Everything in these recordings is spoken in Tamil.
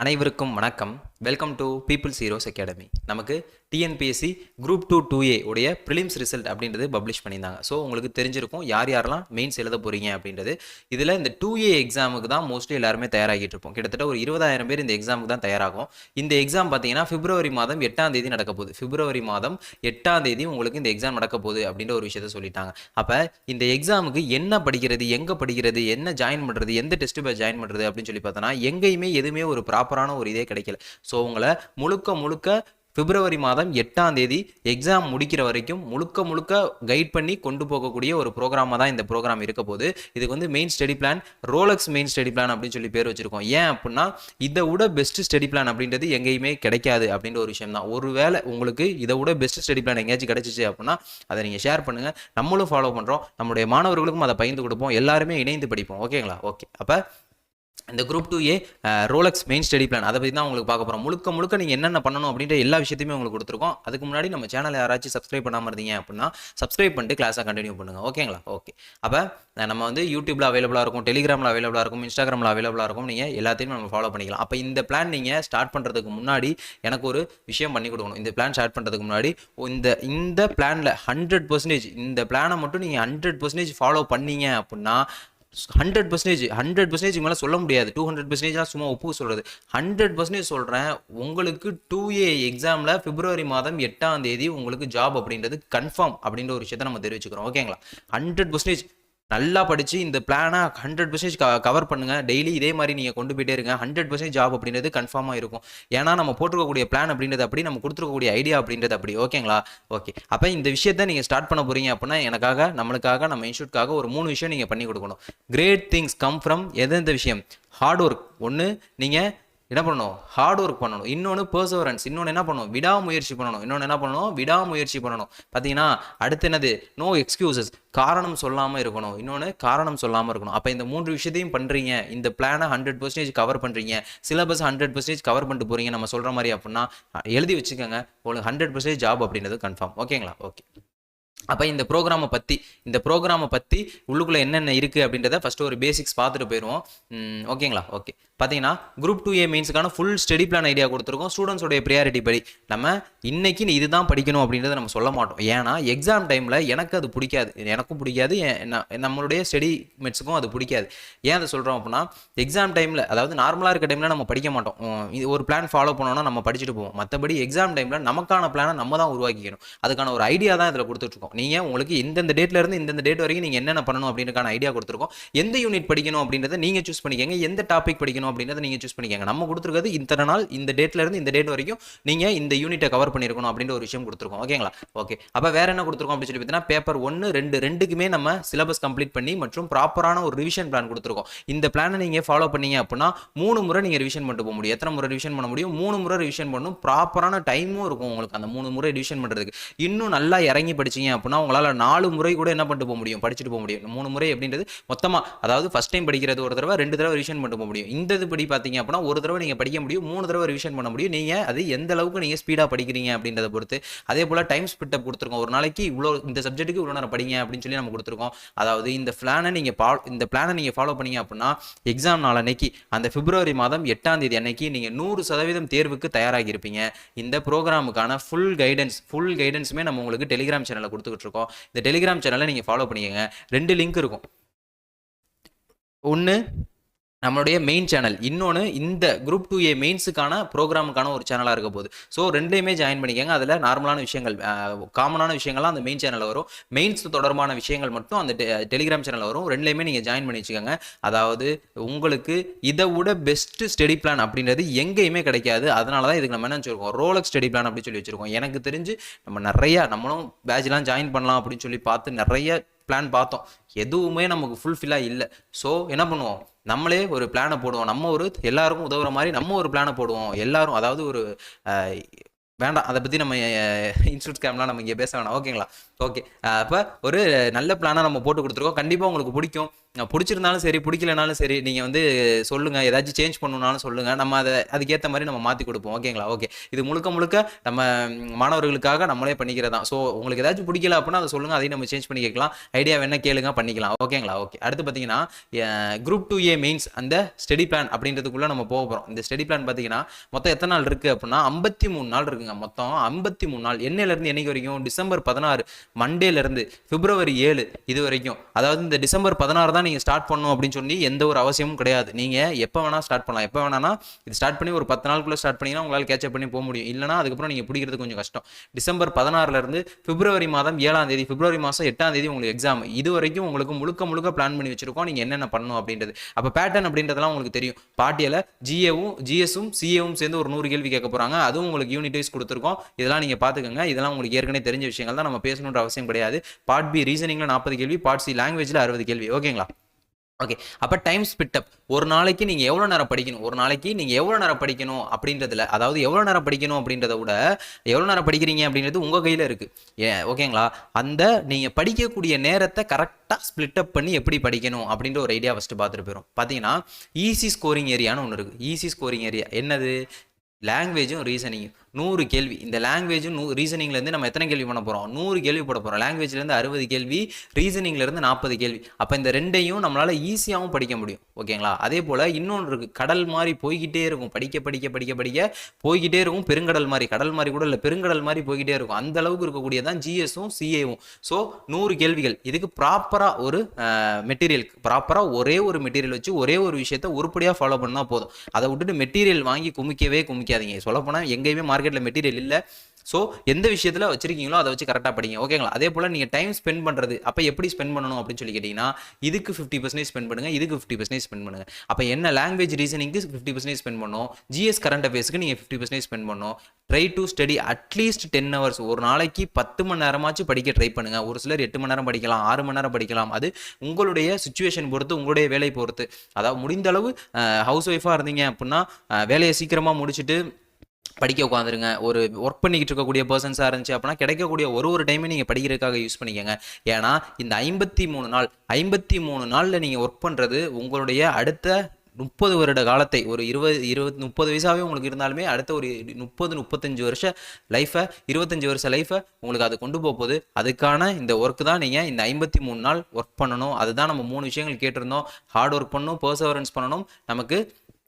அனைவருக்கும் வணக்கம். Welcome to peoples heroes academy. நமக்கு டிஎன்பிஎஸ்சி குரூப் 2 2A உடைய ப்ரிலிம்ஸ் ரிசல்ட் அப்படின்றது பப்ளிஷ் பண்ணியிருந்தாங்க. ஸோ உங்களுக்கு தெரிஞ்சிருக்கும் யார் யாரெல்லாம் மெயின்ஸ் எழுத போகிறீங்க அப்படின்றது. இதில் இந்த 2A எக்ஸாமுக்கு தான் மோஸ்ட்லி எல்லாருமே தயாராகிட்டு இருப்போம். கிட்டத்தட்ட ஒரு 20,000 பேர் இந்த எக்ஸாமுக்கு தான் தயாராகும். இந்த எக்ஸாம் பார்த்தீங்கன்னா பிப்ரவரி மாதம் 8ஆம் தேதி நடக்க போகுது. பிப்ரவரி மாதம் 8ஆம் தேதி உங்களுக்கு இந்த எக்ஸாம் நடக்க போகுது அப்படின்ற ஒரு விஷயத்த சொல்லிட்டாங்க. அப்போ இந்த எக்ஸாமுக்கு என்ன படிக்கிறது, எங்கே படிக்கிறது, என்ன ஜாயின் பண்ணுறது, எந்த டெஸ்ட் பேட்ச் ஜாயின் பண்ணுறது அப்படின்னு சொல்லி பார்த்தோன்னா எங்கேயுமே எதுவுமே ஒரு ப்ராப்பரான ஒரு இதே கிடைக்கல. ஸோ உங்களை முழுக்க பிப்ரவரி மாதம் 8ஆம் தேதி எக்ஸாம் முடிக்கிற வரைக்கும் முழுக்க கைட் பண்ணி கொண்டு போகக்கூடிய ஒரு ப்ரோக்ராமாக தான் இந்த ப்ரோக்ராம் இருக்க போது. இதுக்கு வந்து main study plan Rolex main study plan அப்படின்னு சொல்லி பேர் வச்சிருக்கோம். ஏன் அப்படின்னா இதை விட பெஸ்ட் ஸ்டடி பிளான் அப்படின்றது எங்கேயுமே கிடைக்காது அப்படின்ற ஒரு விஷயம் தான். ஒருவேளை உங்களுக்கு இதை விட பெஸ்ட் ஸ்டடி பிளான் எங்கேயாச்சும் கிடைச்சிச்சு அப்படின்னா அதை நீங்கள் ஷேர் பண்ணுங்கள். நம்மளும் ஃபாலோ பண்ணுறோம், நம்மளுடைய மாணவர்களுக்கும் அதை பகிர்ந்து கொடுப்போம், எல்லாருமே இணைந்து படிப்போம். ஓகேங்களா? ஓகே. அப்போ இந்த group 2A Rolex main study plan அதை பற்றி தான் உங்களுக்கு பார்க்க போகிறோம். முழுக்க நீங்கள் என்னென்ன பண்ணணும் அப்படின்ற எல்லா விஷயத்தையுமே உங்களுக்கு கொடுத்துருக்கோம். அதுக்கு முன்னாடி நம்ம சேனலை யாராச்சும் சப்ஸ்கிரைப் பண்ணாமல் இருந்தீங்க அப்படின்னா சப்ஸ்கிரைப் பண்ணிட்டு கிளாஸை கண்டினியூ பண்ணுங்கள். ஓகேங்களா? ஓகே. அப்போ நம்ம வந்து யூடியூப்பில் அவைலபிளாக இருக்கும், டெலிகிராமில் அவைலபிளாக இருக்கும், இன்ஸ்டாகிராமில் அவைலபிளாக இருக்கும். நீங்கள் எல்லாத்தையுமே நம்ம ஃபாலோ பண்ணிக்கலாம். அப்போ இந்த பிளான் நீங்கள் ஸ்டார்ட் பண்ணுறதுக்கு முன்னாடி எனக்கு ஒரு விஷயம் பண்ணி கொடுக்கணும். இந்த பிளான் ஸ்டார்ட் பண்ணுறதுக்கு முன்னாடி இந்த பிளானில் 100% இந்த பிளானை மட்டும் நீங்கள் 100% ஃபாலோ பண்ணீங்க அப்படின்னா 100% மேலே சொல்ல முடியாது. 200% சும்மா ஒப்பு சொல்கிறது. 100% சொல்கிறேன். உங்களுக்கு 2A எக்ஸாமில் பிப்ரவரி மாதம் 8ஆம் தேதி உங்களுக்கு ஜாப் அப்படின்றது கன்ஃபார்ம் அப்படின்ற ஒரு விஷயத்தை நம்ம தெரிவிச்சுக்கிறோம். ஓகேங்களா? 100% நல்லா படித்து இந்த பிளானை 100% கவர் பண்ணுங்கள். டெய்லி இதே மாதிரி நீங்கள் கொண்டு போயிட்டே இருங்க. 100% ஜாப் அப்படின்றது கன்ஃபார்மாக இருக்கும். ஏன்னா நம்ம போட்டிருக்கக்கூடிய பிளான் அப்படின்றது அப்படி, நம்ம கொடுத்துருக்கக்கூடிய ஐடியா அப்படின்றது அப்படி. ஓகேங்களா? ஓகே. அப்போ இந்த விஷயத்தை நீங்கள் ஸ்டார்ட் பண்ண போகிறீங்க அப்படின்னா எனக்காக, நம்மளுக்காக, நம்ம இன்ஸ்டியூட்காக ஒரு 3 விஷயம் நீங்கள் பண்ணி கொடுக்கணும். கிரேட் திங்ஸ் கம் ஃப்ரம் எந்த விஷயம்? Hard work. ஒன்று நீங்கள் என்ன பண்ணணும்? ஹார்ட் ஒர்க் பண்ணணும். இன்னொன்று பர்சவரன்ஸ். இன்னொன்று என்ன பண்ணணும்? விடாமுயற்சி பண்ணணும். பார்த்தீங்கன்னா அடுத்து என்னது? No excuses. காரணம் சொல்லாமல் இருக்கணும். இன்னொன்று காரணம் சொல்லாமல் இருக்கணும். அப்போ இந்த 3 விஷயத்தையும் பண்ணுறீங்க, இந்த பிளானை 100% கவர் பண்ணுறீங்க, சிலபஸ் 100% கவர் பண்ணிட்டு போகிறீங்க நம்ம சொல்கிற மாதிரி அப்படின்னா எழுதி வச்சுக்கோங்க. உங்களுக்கு 100% ஜாப் அப்படின்றது கன்ஃபார்ம். ஓகேங்களா? ஓகே. அப்போ இந்த ப்ரோக்ராமை பற்றி உள்ளுக்குள்ளே என்னென்ன இருக்குது அப்படின்றத ஃபஸ்ட்டு ஒரு பேசிக்ஸ் பார்த்துட்டு போயிடுவோம். ஓகேங்களா? ஓகே. பார்த்தீங்கன்னா குரூப் 2A மெயின்ஸுக்கான ஃபுல் ஸ்டடி பிளான் ஐடியா கொடுத்துருக்கோம். ஸ்டூடெண்ட்ஸோடைய ப்ரியாரிட்டி படி நம்ம இன்னைக்கு இதுதான் படிக்கணும் அப்படின்றத நம்ம சொல்ல மாட்டோம். ஏன்னா எக்ஸாம் டைமில் எனக்கும் பிடிக்காது, நம்மளுடைய ஸ்டடி மெட்ஸுக்கும் அது பிடிக்காது. ஏன் அதை சொல்கிறோம் அப்படின்னா எக்ஸாம் டைமில், அதாவது நார்மலாக இருக்க டைமில் நம்ம படிக்க மாட்டோம். இது ஒரு பிளான் ஃபாலோ பண்ணோன்னா நம்ம படிச்சுட்டு போவோம். மற்றபடி எக்ஸாம் டைமில் நமக்கான பிளானை நம்ம தான் உருவாக்கிக்கணும். அதுக்கான ஒரு ஐடியா தான் இதில் கொடுத்துட்ருக்கோம். நீங்கள் உங்களுக்கு இந்தந்த டேட்லேருந்து இந்தந்த டேட் வரைக்கும் நீங்கள் என்னென்ன பண்ணணும் அப்படின்றக்கான ஐடியா கொடுத்துருக்கோம். எந்த யூனிட் படிக்கணும் அப்படின்றத நீங்கள் சூஸ் பண்ணிக்கங்க, எந்த டாபிக் படிக்கணும் அப்படின்றத நீங்கள் சூஸ் பண்ணிக்கங்க. நம்ம கொடுத்துருக்கிறது இத்தனை நாள், இந்த டேட்லேருந்து இந்த டேட் வரைக்கும் நீங்கள் இந்த யூனிட்டை கவர் பண்ணியிருக்கணும் அப்படின்ற ஒரு விஷயம் கொடுத்துருக்கோம். ஓகேங்களா? ஓகே. அப்போ வேறு என்ன கொடுத்துருக்கோம் அப்படின்னு சொல்லி பார்த்தீங்கன்னா பேப்பர் 1, 2 ரெண்டுக்குமே நம்ம சிலபஸ் கம்ப்ளீட் பண்ணி மற்றும் ப்ராப்பரான ஒரு ரிவிஷன் பிளான் கொடுத்துருக்கோம். இந்த பிளானை நீங்கள் ஃபாலோ பண்ணீங்க அப்படின்னா 3 முறை நீங்கள் ரிவிஷன் பண்ணிட்டு போக முடியும். எத்தனை முறை ரிவிஷன் பண்ண முடியும்? 3 முறை ரிவிஷன் பண்ணணும். ப்ராப்பரான டைமும் இருக்கும் உங்களுக்கு அந்த 3 முறை ரிவிஷன் பண்ணுறதுக்கு. இன்னும் நல்லா இறங்கி படிச்சீங்க அப்படின்னா உங்களால் 4 முறை கூட என்ன பண்ணிட்டு போக முடியும்? படிச்சுட்டு போக முடியும். 3 முறை அப்படின்றது மொத்தமாக, அதாவது ஃபர்ஸ்ட் டைம் படிக்கிறது ஒரு தடவை, 2 தடவை ரிவிஷன் பண்ணிட்டு போக முடியும். இந்த இது படி பார்த்தீங்க அப்படின்னா ஒரு தடவை நீங்கள் படிக்க முடியும், 3 தடவை ரிவிஷன் பண்ண முடியும். நீங்கள் அது எந்த அளவுக்கு நீங்கள் ஸ்பீடாக படிக்கிறீங்க அப்படின்றத பொறுத்து. அதே போல் டைம் ஸ்பிட் அப் கொடுத்துருக்கோம். ஒரு நாளைக்கு இவ்வளோ, இந்த சப்ஜெக்ட்டுக்கு இவ்வளோ நேரம் படிங்க அப்படின்னு சொல்லி நம்ம கொடுத்துருக்கோம். அதாவது இந்த பிளானை நீங்கள் ஃபாலோ பண்ணீங்க அப்படின்னா எக்ஸாம் நாள் அன்னைக்கு, அந்த பிப்ரவரி மாதம் 8ஆம் தேதி அன்னைக்கு நீங்கள் 100% தேர்வுக்கு தயாராகி இருப்பீங்க. இந்த ப்ரோக்ராமுக்கான ஃபுல் கைடன்ஸுமே நம்ம உங்களுக்கு டெலிகிராம் சேனலில் கொடுத்துக்கிட்டு இருக்கோம். இந்த டெலிகிராம் சேனலை நீங்கள் ஃபாலோ பண்ணிக்கங்க. 2 லிங்க் இருக்கும். ஒன்று நம்மளுடைய மெயின் சேனல், இன்னொன்று இந்த குரூப் 2A மெயின்ஸுக்கான ப்ரோக்ராமுக்கான ஒரு சேனலாக இருக்க போகுது. ஸோ ரெண்டுலேயுமே ஜாயின் பண்ணிக்கங்க. அதில் நார்மலான விஷயங்கள், காமனான விஷயங்கள்லாம் அந்த மெயின் சேனலில் வரும். மெயின்ஸ் தொடர்பான விஷயங்கள் மட்டும் அந்த டெலிகிராம் சேனலில் வரும். ரெண்டுலேயுமே நீங்கள் ஜாயின் பண்ணி வச்சுக்கோங்க. அதாவது உங்களுக்கு இதை விட பெஸ்ட்டு ஸ்டடி பிளான் அப்படின்றது எங்கேயுமே கிடைக்காது. அதனால தான் இதுக்கு நம்ம என்ன வச்சுருக்கோம்? ரோலக்ஸ் ஸ்டடி பிளான் அப்படின்னு சொல்லி வச்சுருக்கோம். எனக்கு தெரிஞ்சு நம்மளும் பேட்ச்லாம் ஜாயின் பண்ணலாம் அப்படின்னு சொல்லி பார்த்து நிறைய பிளான் பார்த்தோம். எதுவுமே நமக்கு ஃபுல்ஃபில்லாக இல்லை. ஸோ என்ன பண்ணுவோம்? நம்மளே ஒரு பிளானை போடுவோம். நம்ம எல்லாருக்கும் உதவுற மாதிரி நம்ம ஒரு பிளானை போடுவோம். எல்லாரும், அதாவது ஒரு வேண்டாம், அதை பற்றி நம்ம இன்ஸ்டியூட் கேம்லாம் நம்ம இங்கே பேச வேணாம். ஓகேங்களா? ஓகே. அப்போ ஒரு நல்ல பிளானாக நம்ம போட்டு கொடுத்துருக்கோம். கண்டிப்பாக உங்களுக்கு பிடிக்கும். பிடிச்சிருந்தாலும் சரி பிடிக்கலனாலும் சரி நீங்கள் வந்து சொல்லுங்கள், ஏதாச்சும் சேஞ்ச் பண்ணணுன்னாலும் சொல்லுங்கள், நம்ம அதை அதுக்கேற்ற மாதிரி நம்ம மாற்றி கொடுப்போம். ஓகேங்களா? ஓகே, இது முழுக்க முழுக்க நம்ம மாணவர்களுக்காக நம்மளே பண்ணிக்கிறதா. ஸோ உங்களுக்கு ஏதாச்சும் பிடிக்கல அப்படின்னா அதை சொல்லுங்கள், அதையும் நம்ம சேஞ்ச் பண்ணிக்கலாம். ஐடியா வேணா கேளுங்க, பண்ணிக்கலாம். ஓகேங்களா? ஓகே, அடுத்து பார்த்தீங்கன்னா குரூப் 2A மெயின்ஸ் அந்த ஸ்டடி பிளான் அப்படின்றதுக்குள்ளே நம்ம போக போகிறோம். இந்த ஸ்டடி பிளான் பார்த்தீங்கன்னா மொத்தம் எத்தனை நாள் இருக்குது அப்படின்னா 53 நாள் இருக்குங்க. மொத்தம் 53 நாள். என்னையிலேருந்து என்னைக்கு வரைக்கும்? டிசம்பர் 16 மண்டேலேருந்து பிப்ரவரி 7 இது வரைக்கும். அதாவது இந்த டிசம்பர் 16 தான் நீங்கள் ஸ்டார்ட் பண்ணணும் அப்படின்னு சொல்லி எந்த ஒரு அவசியமும் கிடையாது. நீங்கள் எப்போ வேணால் ஸ்டார்ட் பண்ணலாம். எப்போ வேணான்னா இது ஸ்டார்ட் பண்ணி ஒரு 10 நாளுக்குள்ளே ஸ்டார்ட் பண்ணிங்கன்னா உங்களால் கேட்சப் பண்ணி போக முடியும். இல்லைனா அதுக்கப்புறம் நீங்கள் பிடிக்கிறது கொஞ்சம் கஷ்டம். டிசம்பர் 16 பிப்ரவரி மாதம் 7ஆம் தேதி, பிப்ரவரி மாதம் 8ஆம் தேதி உங்களுக்கு எக்ஸாம். இது வரைக்கும் உங்களுக்கு முழுக்க முழுக்க பிளான் பண்ணி வச்சிருக்கோம் நீங்கள் என்னென்ன பண்ணணும் அப்படின்றது. அப்போ பேட்டர்ன் அப்படின்றதெல்லாம் உங்களுக்கு தெரியும். பார்ட்டியில் ஜிஎஸும் சிஏவும் சேர்ந்து ஒரு 100 கேள்வி கேட்க போகிறாங்க. அதுவும் உங்களுக்கு யூனிட் வைஸ் கொடுத்துருக்கோம். இதெல்லாம் நீங்கள் பார்த்துக்கோங்க. இதெல்லாம் உங்களுக்கு ஏற்கனவே தெரிஞ்ச விஷயங்கள் தான், நம்ம பேசணுன்ற அவசியம் கிடையாது. பார்ட் பி ரீசனிங்கில் 40 கேள்வி, பார்ட் சி லாங்குவேஜில் 60 கேள்வி. ஓகேங்களா? ஓகே, அப்போ டைம் ஸ்பிட் அப். ஒரு நாளைக்கு நீங்கள் எவ்வளோ நேரம் படிக்கணும், ஒரு நாளைக்கு நீங்கள் எவ்வளோ நேரம் படிக்கணும் அப்படின்றதுல, அதாவது எவ்வளோ நேரம் படிக்கணும் அப்படின்றத விட எவ்வளோ நேரம் படிக்கிறீங்க அப்படின்றது உங்கள் கையில் இருக்குது. ஓகேங்களா? அந்த நீங்கள் படிக்கக்கூடிய நேரத்தை கரெக்டாக ஸ்பிளிட் அப் பண்ணி எப்படி படிக்கணும் அப்படின்ற ஒரு ஐடியா ஃபஸ்ட்டு பார்த்துட்டு போயிடும். பார்த்தீங்கன்னா ஈஸி ஸ்கோரிங் ஏரியான்னு ஒன்று இருக்குது. ஈஸி ஸ்கோரிங் ஏரியா என்னது? லாங்குவேஜும் ரீசனிங்கும். 100 கேள்வி. இந்த லாங்குவேஜும் ரீசனிங்லேருந்து நம்ம எத்தனை கேள்வி பண்ண போகிறோம்? 100 கேள்வி போட போகிறோம். லாங்குவேஜ்லேருந்து 60 கேள்வி, ரீசனிங்லேருந்து 40 கேள்வி. அப்போ இந்த ரெண்டையும் நம்மளால் ஈஸியாகவும் படிக்க முடியும். ஓகேங்களா? அதே போல் இன்னொன்று இருக்குது, கடல் மாதிரி போய்கிட்டே இருக்கும். படிக்க படிக்க படிக்க படிக்க போய்கிட்டே இருக்கும். பெருங்கடல் மாதிரி, கடல் மாதிரி கூட இல்லை, பெருங்கடல் மாதிரி போய்கிட்டே இருக்கும். அந்த அளவுக்கு இருக்கக்கூடியதான் ஜிஎஸும் சிஏவும். ஸோ 100 கேள்விகள். இதுக்கு ப்ராப்பராக ஒரு மெட்டீரியல், ப்ராப்பராக ஒரே ஒரு மெட்டீரியல் வச்சு ஒரே ஒரு விஷயத்தை உருப்படியாக ஃபாலோ பண்ணால் போதும். அதை விட்டுட்டு மெட்டீரியல் வாங்கி குமிக்காதீங்க. சொல்லப்போனால் எங்கேயுமே மார்க்கெட்டில் மெட்டீரியல் இல்லை. ஸோ எந்த விஷயத்தில் வச்சிருக்கீங்களோ அதை வச்சு கரெக்டாக படிங்க. ஓகேங்களா? அதே போல் நீங்கள் டைம் ஸ்பெண்ட் பண்ணுறது அப்போ எப்படி ஸ்பெண்ட் பண்ணணும் அப்படின்னு சொல்லி கேட்டிங்கன்னா, இதுக்கு 50% ஸ்பெண்ட் பண்ணுங்கள், இதுக்கு 50% ஸ்பெண்ட் பண்ணுங்கள். அப்போ என்ன? லாங்குவேஜ் ரீசனிங்க்கு 50% ஸ்பெண்ட் பண்ணணும், ஜிஎஸ் கரண்ட் அஃபேர்ஸ்க்கு நீங்கள் 50% ஸ்பெண்ட் பண்ணணும். Try to study at least 10 hours. ஒரு நாளைக்கு 10 மணி நேரமாச்சும் படிக்க ட்ரை பண்ணுங்கள். ஒரு சிலர் 8 மணி நேரம் படிக்கலாம், 6 மணி நேரம் படிக்கலாம். அது உங்களுடைய சுச்சுவேஷன் பொறுத்து, உங்களுடைய வேலை பொறுத்து. அதாவது முடிந்த அளவு ஹவுஸ் ஒய்ஃபாக இருந்தீங்க அப்படின்னா வேலையை சீக்கிரமாக முடிச்சுட்டு படிக்க உட்காந்துருங்க. ஒரு ஒர்க் பண்ணிக்கிட்டு இருக்கக்கூடிய பர்சன்ஸாக இருந்துச்சு அப்படின்னா கிடைக்கக்கூடிய ஒரு டைமே நீங்கள் படிக்கிறதுக்காக யூஸ் பண்ணிக்கோங்க. ஏன்னா இந்த 53 நாளில் நீங்கள் ஒர்க் பண்ணுறது உங்களுடைய அடுத்த 30 வருட காலத்தை, ஒரு 30 வயசாகவே உங்களுக்கு இருந்தாலுமே அடுத்த ஒரு 35 வருஷ லைஃபை, 25 வருஷ லைஃபை உங்களுக்கு அது கொண்டு போகுது. அதுக்கான இந்த ஒர்க் தான் நீங்கள் இந்த 53 நாள் ஒர்க் பண்ணணும். அதுதான் நம்ம 3 விஷயங்கள் கேட்டிருந்தோம். ஹார்ட் ஒர்க் பண்ணணும், பர்சவரன்ஸ் பண்ணணும், நமக்கு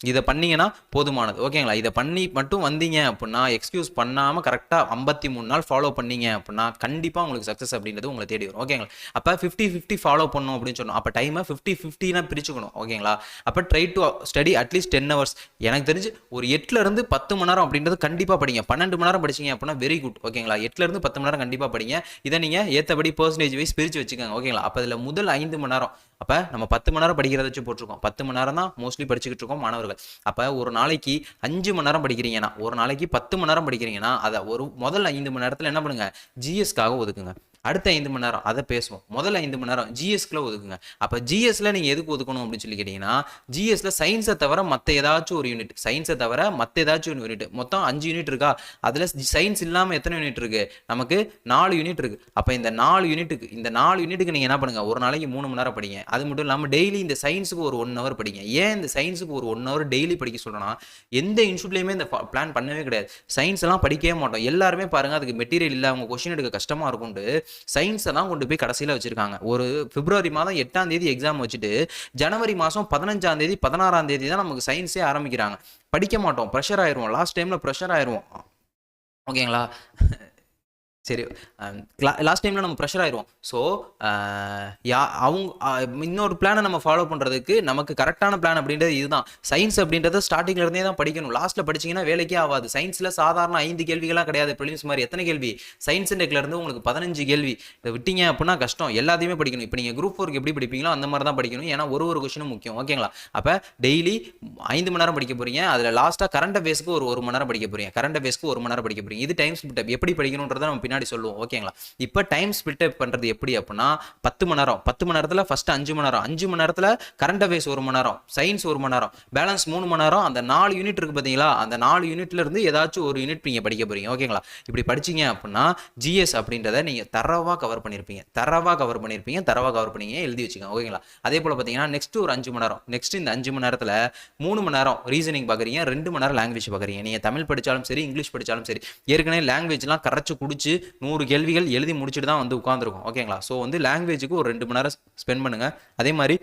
இதை பண்ணீங்கன்னா போதுமானது. ஓகேங்களா? இதை பண்ணி மட்டும் வந்தீங்க அப்படின்னா, எக்ஸ்கியூஸ் பண்ணாமல் கரெக்டாக 53 நாள் ஃபாலோ பண்ணீங்க அப்படின்னா கண்டிப்பாக உங்களுக்கு சக்ஸஸ் அப்படின்றது உங்களை தேடி வரும். ஓகேங்களா? அப்போ 50-50 ஃபாலோ பண்ணணும் அப்படின்னு சொன்னோம். அப்போ டைமை 50-50 பிரிச்சுக்கணும். ஓகேங்களா? அப்போ try to study at least 10 hours. எனக்கு தெரிஞ்சு ஒரு 8லேருந்து 10 மணி நேரம் அப்படின்றது கண்டிப்பாக படிங்க. 12 மணி நேரம் படிச்சிங்க அப்படின்னா வெரி குட். ஓகேங்களா? 8லேருந்து 10 மணி நேரம் கண்டிப்பாக படிங்க. இதை நீங்கள் ஏற்றபடி பர்சன்டேஜ் வைஸ் பிரித்து வச்சுக்கோங்க. ஓகேங்களா? அப்போ அதில் முதல் 5 மணி நேரம், அப்போ நம்ம 10 மணி நேரம் படிக்கிறத வச்சு போட்டிருக்கோம். 10 மணி நேரம் தான் மோஸ்ட்லி படிச்சுக்கிட்டு இருக்கோம் மாணவர்கள். அப்போ ஒரு நாளைக்கு 5 மணி நேரம் படிக்கிறீங்கன்னா, ஒரு நாளைக்கு 10 மணி நேரம் படிக்கிறீங்கன்னா, அதை ஒரு முதல் 5 மணி நேரத்தில் என்ன பண்ணுங்க? ஜிஎஸ்க்காக ஒதுக்குங்க. அடுத்த 5 மணி நேரம் அதை பேசுவோம். முதல்ல 5 மணி நேரம் ஜிஎஸ்க்குள்ள ஒதுக்குங்க. அப்போ ஜிஎஸ்ல நீங்கள் எதுக்கு ஒதுக்கணும் அப்படின்னு சொல்லி கேட்டிங்கன்னா, ஜிஎஸ்ல சயின்ஸை தவிர மற்ற ஏதாச்சும் ஒரு யூனிட், சயின்ஸை தவிர மற்ற ஏதாச்சும் ஒரு யூனிட், மொத்தம் 5 யூனிட் இருக்கா? அதில் சயின்ஸ் இல்லாமல் எத்தனை யூனிட் இருக்கு? நமக்கு 4 யூனிட் இருக்கு. அப்போ இந்த 4 யூனிட்டுக்கு நீங்கள் என்ன பண்ணுங்க? ஒரு நாளைக்கு 3 மணி நேரம் படிங்க. அது மட்டும் இல்லாமல் டெய்லி இந்த சயின்ஸுக்கு ஒரு 1 hour படிங்க. ஏன் இந்த சயின்ஸுக்கு ஒரு 1 hour டெய்லி படிக்க சொல்றேன்னா, எந்த இன்ஸ்டியூட்லையுமே இந்த பிளான் பண்ணவே கிடையாது. சயின்ஸ் எல்லாம் படிக்கவே மாட்டோம். எல்லாருமே பாருங்க, அதுக்கு மெட்டீரியல் இல்லை, அவங்க கொஸ்டின் எடுக்க கஷ்டமா இருக்கும்னு சயின்ஸை தான் கொண்டு போய் கடைசியில் வச்சிருக்காங்க. ஒரு பிப்ரவரி மாதம் 8ஆம் தேதி எக்ஸாம் வச்சுட்டு ஜனவரி மாதம் 15ஆம் தேதி 16ஆம் தேதி தான் நமக்கு சயின்ஸே ஆரம்பிக்கிறாங்க. படிக்க மாட்டோம், ப்ரெஷர் ஆயிடுவோம். லாஸ்ட் டைமில் ப்ரெஷர் ஆயிடுவோம். ஓகேங்களா? சரி, லாஸ்ட் டைமில் நம்ம ப்ரெஷர் ஆயிடுவோம். ஸோ அவங்க இன்னொரு பிளானை நம்ம ஃபாலோ பண்ணுறதுக்கு நமக்கு கரெக்டான பிளான் அப்படின்றது இதுதான். சயின்ஸ் அப்படின்றத ஸ்டார்டிங்லேருந்தே தான் படிக்கணும். லாஸ்ட்டில் படிச்சிங்கன்னா வேலைக்கே ஆகாது. சயின்ஸில் சாதாரண 5 கேள்விகளாக கிடையாது. ப்ரிலிம்ஸ் மாதிரி எத்தனை கேள்வி? சயின்ஸ் டெக்லேருந்து உங்களுக்கு 15 கேள்வி. இதை விட்டீங்க அப்படின்னா கஷ்டம். எல்லாத்தையுமே படிக்கணும். இப்போ நீங்கள் குரூப் 4க்கு எப்படி படிப்பீங்களோ அந்த மாதிரி தான் படிக்கணும். ஏன்னா ஒரு கொஸ்டினும் முக்கியம். ஓகேங்களா? அப்போ டெய்லி 5 மணி நேரம் படிக்க போகிறீங்க. அதில் லாஸ்ட்டாக கரண்ட் அஃபேர்ஸ்க்கு ஒரு மணி நேரம் படிக்க போகிறீங்க. கரண்ட் அஃபேர்ஸ்க்கு 1 மணி நேரம் படிக்க போகிறீங்க. இது டைம் ஸ்பிட் அப். எப்படி படிக்கணுன்றதை நம்ம பின்னாடி சொல்லுவோம். ஓகேங்களா? இப்போ டைம் ஸ்பிளிட் பண்ணுறது எப்படி அப்படின்னா 10 மணி நேரம், 10 மணி நேரத்தில் ஃபர்ஸ்ட் 5 மணி நேரம், 5 மணி நேரத்தில் கரண்ட் அஃபேர்ஸ் 1 மணி நேரம், சயின்ஸ் 1 மணி நேரம், பேலன்ஸ் 3 மணி நேரம். அந்த 4 யூனிட் இருக்கு பார்த்தீங்களா, அந்த 4 யூனிட்ல இருந்து ஏதாச்சும் ஒரு யூனிட் நீங்கள் படிக்க போறீங்க. ஓகேங்களா? இப்படி படிச்சீங்க அப்படின்னா ஜிஎஸ் அப்படின்றத நீங்கள் தரவாக கவர் பண்ணியிருப்பீங்க, தரவாக கவர் பண்ணி எழுதி வச்சுக்கோங்க. ஓகேங்களா? அதே போல் பார்த்தீங்கன்னா நெக்ஸ்ட் ஒரு 5 மணி நேரம், நெக்ஸ்ட் இந்த 5 மணி நேரத்தில் 3 மணி நேரம் ரீசனிங் பார்க்குறீங்க, 2 மணி நேரம் லாங்குவேஜ் பார்க்குறீங்க. நீங்கள் தமிழ் படித்தாலும் சரி, இங்கிலீஷ் படித்தாலும் சரி, ஏற்கனவே லாங்குவேஜ்லாம் கரைச்சு குடிச்சு 100 கேள்விகள் எழுதி முடிச்சுட்டு தான் வந்து உட்காந்துருக்கும். ஓகேங்களா? ஸோ வந்து லாங்குவேஜுக்கு ஒரு 2 மணி நேரம் ஸ்பெண்ட் பண்ணுங்க. அதே மாதிரி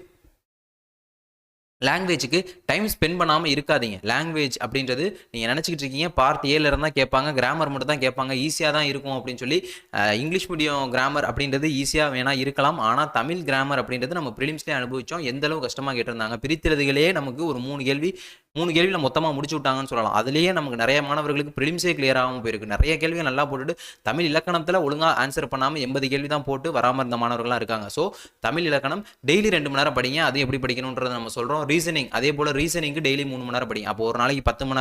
லாங்குவேஜுக்கு டைம் ஸ்பெண்ட் பண்ணாமல் இருக்காதீங்க. லாங்குவேஜ் அப்படின்றது நீங்கள் நினச்சிக்கிட்டு இருக்கீங்க பார்ட் ஏல இருந்தால் கேட்பாங்க, கிராமர் மட்டும் தான் கேட்பாங்க, ஈஸியாக தான் இருக்கும் அப்படின்னு சொல்லி. இங்கிலீஷ் மீடியம் கிராமர் அப்படின்றது ஈஸியாக வேணால் இருக்கலாம். ஆனால் தமிழ் கிராமர் அப்படின்றது நம்ம ப்ரிலிம்ஸ்லேயே அனுபவித்தோம். எந்த அளவு கஷ்டமாக கேட்டிருந்தாங்க. பிரித்தெழுதுகளே நமக்கு ஒரு 3 கேள்வியில் மொத்தமாக முடிச்சு விட்டாங்கன்னு சொல்லலாம். அதுலேயே நமக்கு நிறைய மாணவர்களுக்கு ப்ரிலிம்ஸே கிளியர் ஆகாமல் போயிருக்கு. நிறைய கேள்வியை நல்லா போட்டுட்டு தமிழ் இலக்கணத்தில் ஒழுங்காக ஆன்சர் பண்ணாமல் 80 கேள்வி தான் போட்டு வராமல் இருந்த மாணவர்கள்லாம் இருக்காங்க. ஸோ தமிழ் இலக்கணம் டெய்லி 2 மணி நேரம் படிங்க. அது எப்படி படிக்கணுன்றதை நம்ம சொல்கிறோம். ரீசனிங் அதே போல் ரீசனிங்க்கு டெய்லி 3 மணி நேரம் படிங்க. அப்போ ஒரு நாளைக்கு 10 மணி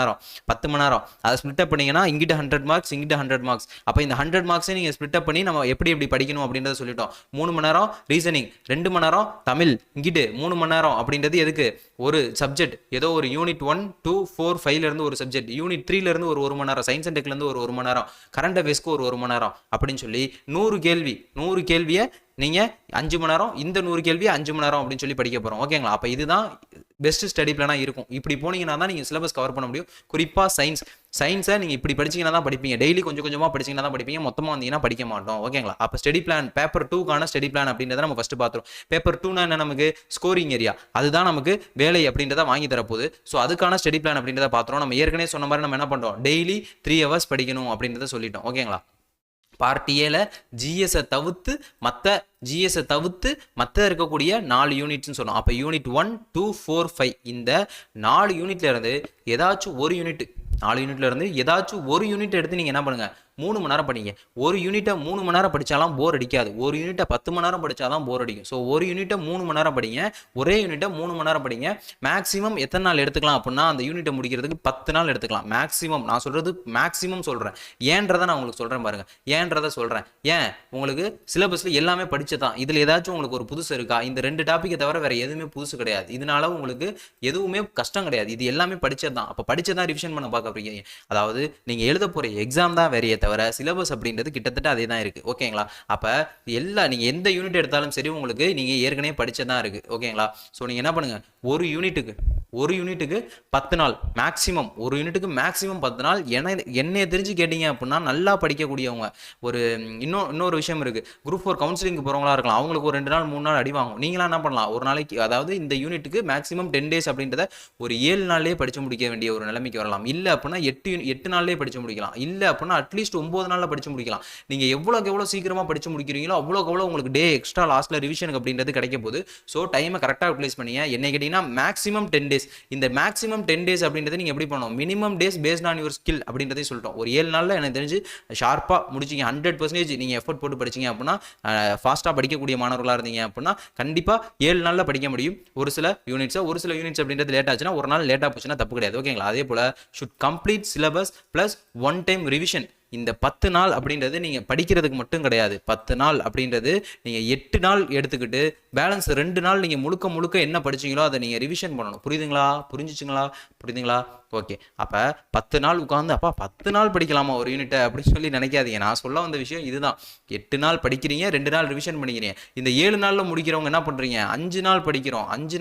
நேரம் அதை ஸ்பிளிட் அப் பண்ணிங்கன்னா இங்கிட்ட 100 மார்க்ஸ், இங்கிட்ட 100 மார்க்ஸ். அப்போ இந்த 100 மார்க்ஸை நீங்கள் ஸ்பிளிட் அப் பண்ணி நம்ம எப்படி படிக்கணும் அப்படின்றத சொல்லிட்டோம். 3 மணி நேரம் ரீசனிங், 2 மணி நேரம் தமிழ், இங்கிட்டு 3 மணி நேரம் அப்படின்றது எதுக்கு? ஒரு சப்ஜெக்ட் ஏதோ ஒரு யூனிட் 1, 2, 4, 5ல இருந்து ஒரு சப்ஜெக்ட், யூனிட் 3ல இருந்து ஒரு 1 மணி நேரம், சயின்ஸ் அண்ட் டெக்ல இருந்து ஒரு 1 மணி நேரம், கரண்ட் அஃபேர்ஸ்க்கு ஒரு 1 மணி நேரம் அப்படின்னு சொல்லி 100 கேள்வியை நீங்கள் 5 மணி நேரம், இந்த 100 கேள்வி 5 மணி நேரம் அப்படின்னு சொல்லி படிக்க போகிறோம். ஓகேங்களா? அப்போ இதுதான் பெஸ்ட் ஸ்டடி பிளானாக இருக்கும். இப்படி போனீங்கன்னா தான் நீங்கள் சிலபஸ் கவர் பண்ண முடியும். குறிப்பாக சயின்ஸை நீங்கள் இப்படி படிச்சிங்கன்னா தான் படிப்பீங்க. டெய்லி கொஞ்சம் கொஞ்சமாக படிச்சிங்கன்னா தான் படிப்பீங்க. மொத்தமாக வந்தீங்கன்னா படிக்க மாட்டோம். ஓகேங்களா? அப்போ ஸ்டடி பிளான் பேப்பர் 2க்கான ஸ்டடி பிளான் அப்படின்றத நம்ம ஃபஸ்ட்டு பார்த்துரும். பேப்பர் 2னா என்ன? நமக்கு ஸ்கோரிங் ஏரியா, அதுதான் நமக்கு வேலை அப்படின்றத வாங்கி தரப்போகுது. ஸோ அதுக்கான ஸ்டடி பிளான் அப்படின்றத பார்த்துரும். நம்ம ஏற்கனவே சொன்ன மாதிரி நம்ம என்ன பண்ணுறோம்? டெய்லி 3 hours படிக்கணும் அப்படின்றத சொல்லிட்டோம். ஓகேங்களா? பார்ட் ஏல ஜிஎஸ்ஸை தவிர்த்து மற்ற இருக்கக்கூடிய 4 யூனிட்ஸ்னு சொன்னோம். அப்போ யூனிட் 1, 2, 4, 5 இந்த 4 யூனிட்ல இருந்து ஏதாச்சும் ஒரு யூனிட், 4 யூனிட்ல இருந்து ஏதாச்சும் ஒரு யூனிட் எடுத்து நீங்கள் என்ன பண்ணுங்க? 3 மணி நேரம் படிங்க. ஒரு யூனிட்டை 3 மணி நேரம் படித்தாலும் போர் அடிக்காது. ஒரு யூனிட்டை 10 மணி நேரம் படித்தாதான் போர் அடிக்கும். ஸோ ஒரு யூனிட்டை 3 மணி நேரம் படிங்க, ஒரே யூனிட்டை 3 மணி நேரம் படிங்க. மேக்ஸிமம் எத்தனை நாள் எடுத்துக்கலாம் அப்படின்னா அந்த யூனிட்டை முடிக்கிறதுக்கு 10 நாள் எடுத்துக்கலாம். மேக்ஸிமம், நான் சொல்கிறது மேக்ஸிமம் சொல்கிறேன். ஏன்றதை நான் உங்களுக்கு சொல்கிறேன் பாருங்கள். ஏன்றதை சொல்கிறேன். ஏன்? உங்களுக்கு சிலபஸில் எல்லாமே படிச்சதான். இதில் ஏதாச்சும் உங்களுக்கு ஒரு புதுசு இருக்கா? இந்த 2 டாப்பிக்கை தவிர வேறு எதுவுமே புதுசு கிடையாது. இதனால உங்களுக்கு எதுவுமே கஷ்டம் கிடையாது. இது எல்லாமே படிச்சது தான். அப்போ படிச்சதான் ரிவிஷன் பண்ண பார்க்க போறீங்க. அதாவது நீங்கள் எழுத போகிற எக்ஸாம் தான் வேறையே தவிர சிலபஸ் அப்படின்றது கிட்டத்தட்ட அதே தான் இருக்குது. ஓகேங்களா? அப்போ நீங்கள் எந்த யூனிட் எடுத்தாலும் சரி உங்களுக்கு நீங்கள் ஏற்கனவே படிச்சதான் இருக்குது. ஓகேங்களா? ஸோ நீங்கள் என்ன பண்ணுங்கள்? ஒரு யூனிட்டுக்கு 10 நாள் மேக்ஸிமம், ஒரு யூனிட்டுக்கு மேக்ஸிமம் 10 நாள். என்னைய தெரிஞ்சு கேட்டீங்க அப்படின்னா நல்லா படிக்கக்கூடியவங்க ஒரு இன்னொரு விஷயம் இருக்குது. குரூப் 4 கவுன்சிலிங்க்கு போகிறவங்களா இருக்கலாம். அவங்களுக்கு ஒரு 2 நாள் 3 நாள் அடி வாங்கும். நீங்களாம் என்ன பண்ணலாம்? ஒரு நாளைக்கு, அதாவது இந்த யூனிட்டுக்கு மேக்ஸிமம் 10 days அப்படின்றத ஒரு 7 நாள்லேயே படித்து முடிக்க வேண்டிய ஒரு நிலைமைக்கு வரலாம். இல்லை அப்படின்னா 8 நாள்லேயே படித்து முடிக்கலாம். இல்லை அப்படின்னா அட்லீஸ்ட் 9 நாளில் படித்து முடிக்கலாம். நீங்கள் எவ்வளோ சீக்கிரமாக படித்து முடிக்கிறீங்களோ அவ்வளோ உங்களுக்கு டே எக்ஸ்ட்ரா லாஸ்ட்டில் ரிவிஷனுக்கு அப்படின்றது கிடைக்க போகுது. ஸோ டைமை கரெக்டாக யூட்டிலைஸ் பண்ணீங்க. என்ன கேட்டிங்கன்னா மேக்ஸிமம் 10 days. இந்த மேக்ஸிமம் 10 days அப்படின்றது நீங்கள் எப்படி பண்ணணும்? Minimum days based on your skill அப்படின்றதே சொல்லிட்டோம். ஒரு 7 நாளில் எனக்கு தெரிஞ்சு ஷார்ப்பாக முடிச்சிங்க. 100% நீங்கள் எஃபர்ட் போட்டு படிச்சிங்க அப்படின்னா, ஃபாஸ்ட்டாக படிக்கக்கூடிய மாணவர்களாக இருந்தீங்க அப்படின்னா கண்டிப்பாக 7 நாளில் படிக்க முடியும். ஒரு சில யூனிட்ஸ் அப்படின்றது லேட் ஆச்சுன்னா, ஒரு நாள் லேட்டாக போச்சுன்னா தப்பு கிடையாது. ஓகேங்களா? அதே போல் should complete syllabus plus 1 time revision. இந்த 10 நாள் அப்படின்றது நீங்கள் படிக்கிறதுக்கு மட்டும் கிடையாது. 10 நாள் அப்படின்றது நீங்கள் 8 நாள் எடுத்துக்கிட்டு பேலன்ஸ் 2 நாள் நீங்கள் முழுக்க என்ன படிச்சிங்களோ அதை நீங்கள் ரிவிஷன் பண்ணணும். புரியுதுங்களா? ஓகே. அப்போ 10 நாள் உட்காந்து 10 நாள் படிக்கலாமா ஒரு யூனிட்டை அப்படின்னு சொல்லி நினைக்காதீங்க. நான் சொல்ல வந்த விஷயம் இதுதான். 8 நாள் படிக்கிறீங்க, 2 நாள் ரிவிஷன் பண்ணிக்கிறீங்க. இந்த 7 நாளில் முடிக்கிறவங்க என்ன பண்ணுறீங்க? 5 நாள் படிக்கிறோம், 2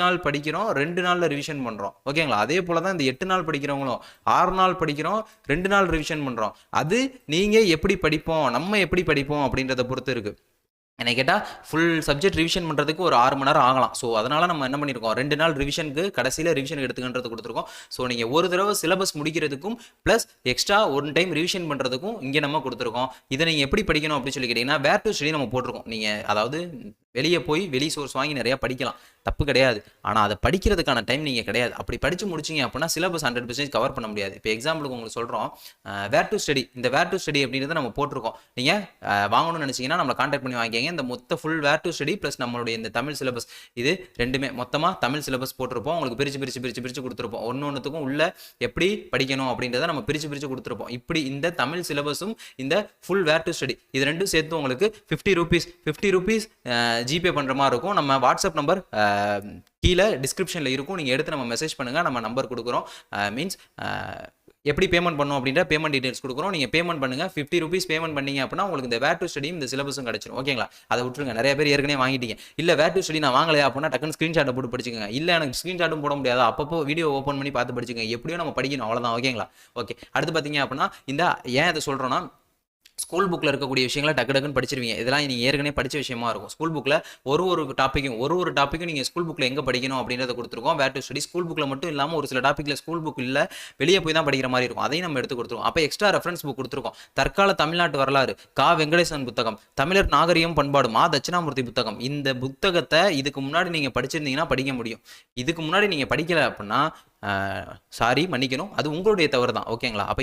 நாளில் ரிவிஷன் பண்ணுறோம். ஓகேங்களா? அதே போல் தான் இந்த 8 நாள் படிக்கிறவங்களும் 6 நாள் படிக்கிறோம், 2 நாள் ரிவிஷன் பண்ணுறோம். அது நீங்கள் எப்படி படிப்போம், நம்ம எப்படி படிப்போம் அப்படின்றத பொறுத்து இருக்குது. என்ன கேட்டால் ஃபுல் சப்ஜெக்ட் ரிவிஷன் பண்ணுறதுக்கு ஒரு 6 மணி நேரம் ஆகலாம். ஸோ அதனால் நம்ம என்ன பண்ணியிருக்கோம்? 2 நாள் ரிவிஷனுக்கு கடைசியில் ரிவிஷன் எடுத்துக்கின்றது கொடுத்துருக்கோம். ஸோ நீங்கள் ஒரு தடவை சிலபஸ் முடிக்கிறதுக்கும் ப்ளஸ் எக்ஸ்ட்ரா 1 time ரிவிஷன் பண்ணுறதுக்கும் இங்கே நம்ம கொடுத்துருக்கோம். இதை நீங்கள் எப்படி படிக்கணும் அப்படின்னு சொல்லி கேட்டிங்கன்னா வேர் டு ஸ்டடி நம்ம போட்டிருக்கோம். நீங்கள் அதாவது வெளியே போய் வெளி சோர்ஸ் வாங்கி நிறையா படிக்கலாம், தப்பு கிடையாது. ஆனால் அதை படிக்கிறதுக்கான டைம் நீங்கள் கிடையாது. அப்படி படித்து முடிச்சிங்க அப்படின்னா சிலபஸ் 100% கவர் பண்ண முடியாது. இப்போ எக்ஸாம்பிளுக்கு உங்களுக்கு சொல்கிறோம், வேர் டு ஸ்டடி. இந்த வேர் டு ஸ்டடி அப்படின்றத நம்ம போட்டிருக்கோம். நீங்கள் வாங்கணும்னு நினச்சிங்கன்னா நம்மளை கான்டாக்ட் பண்ணி வாங்கிக்கங்க. இந்த மொத்த full where to study plus நம்மளுடைய இந்த தமிழ் சிலபஸ், இது ரெண்டுமே மொத்தமாக தமிழ் சிலபஸ் போட்டிருப்போம். உங்களுக்கு பிரித்து கொடுத்துருப்போம். ஒன்றுத்துக்கும் உள்ள எப்படி படிக்கணும் அப்படின்றத நம்ம பிரித்து கொடுத்துருப்போம். இப்படி இந்த தமிழ் சிலபஸும் இந்த ஃபுல் வேர் டு ஸ்டடி இது ரெண்டும் சேர்த்து உங்களுக்கு 50 ரூபீஸ் ஜிபே பண்ணுற மாதிரி இருக்கும். நம்ம வாட்ஸ்அப் நம்பர் கீழே டிஸ்கிரிப்ஷனில் இருக்கும். நீங்கள் எடுத்து நம்ம மெசேஜ் பண்ணுங்கள், நம்ம நம்பர் கொடுக்குறோம். மீன்ஸ் எப்படி பேமெண்ட் பண்ணணும் அப்படின்ற பேமெண்ட் டீடைல்ஸ் கொடுக்குறோம். நீங்கள் பேமெண்ட் பண்ணுங்கள். 50 ரூபீஸ் பேமெண்ட் பண்ணீங்க அப்படின்னா உங்களுக்கு இந்த வேர் டு ஸ்டடியும் இந்த சிலபஸும் கிடச்சிரும். ஓகேங்களா? அதை விட்டுருங்க. நிறைய பேர் ஏற்கனவே வாங்கிட்டீங்க. இல்லை வேர் டு ஸ்டடி நான் வாங்கலையா அப்படின்னா டக்குன்னு ஸ்க்ரீன்ஷாட்டை போட்டு படிச்சுக்கோங்க. இல்லை எனக்கு ஸ்க்ரீன்ஷாட்டும் போட முடியாது, அப்பப்போ வீடியோ ஓப்பன் பண்ணி பார்த்து படிச்சுக்கோங்க. எப்படியோ நம்ம படிக்கணும், அவ்வளோதான். ஓகேங்களா? ஓகே. அடுத்து பார்த்தீங்க அப்படின்னா இந்த ஏன் இதை சொல்கிறோன்னா, ஸ்கூல் புக்கில் இருக்கக்கூடிய விஷயங்களை டக்குன்னு படிச்சிருவீங்க. இதெல்லாம் நீங்கள் ஏற்கனவே படித்த விஷயமா இருக்கும். ஸ்கூல் புக்கில் ஒரு டாப்பிக்கும் நீங்கள் ஸ்கூல் புக்கில் எங்கே படிக்கணும் அப்படின்றத கொடுத்துருக்கோம். வேர் டு ஸ்டடி ஸ்கூல் புக்கில் மட்டும் இல்லாமல் ஒரு சில டாப்பிக்கில் ஸ்கூல் புக் இல்லை, வெளியே போய் தான் படிக்கிற மாதிரி இருக்கும். அதையும் நம்ம எடுத்து கொடுத்துருவோம். அப்போ எக்ஸ்ட்ரா ரெஃபரன்ஸ் புக் கொடுத்துருக்கோம். தற்கால தமிழ்நாட்டு வரலாறு, கா வெங்கடேசன் புத்தகம், தமிழர் நாகரிகம் பண்பாடு, மா தட்சிணாமூர்த்தி புத்தகம். இந்த புத்தகத்தை இதுக்கு முன்னாடி நீங்கள் படிச்சிருந்தீங்கன்னா படிக்க முடியும். இதுக்கு முன்னாடி நீங்கள் படிக்கலை அப்படின்னா சாரி, மன்னிக்கணும், அது உங்களுடைய தவறு தான். ஓகேங்களா? அப்போ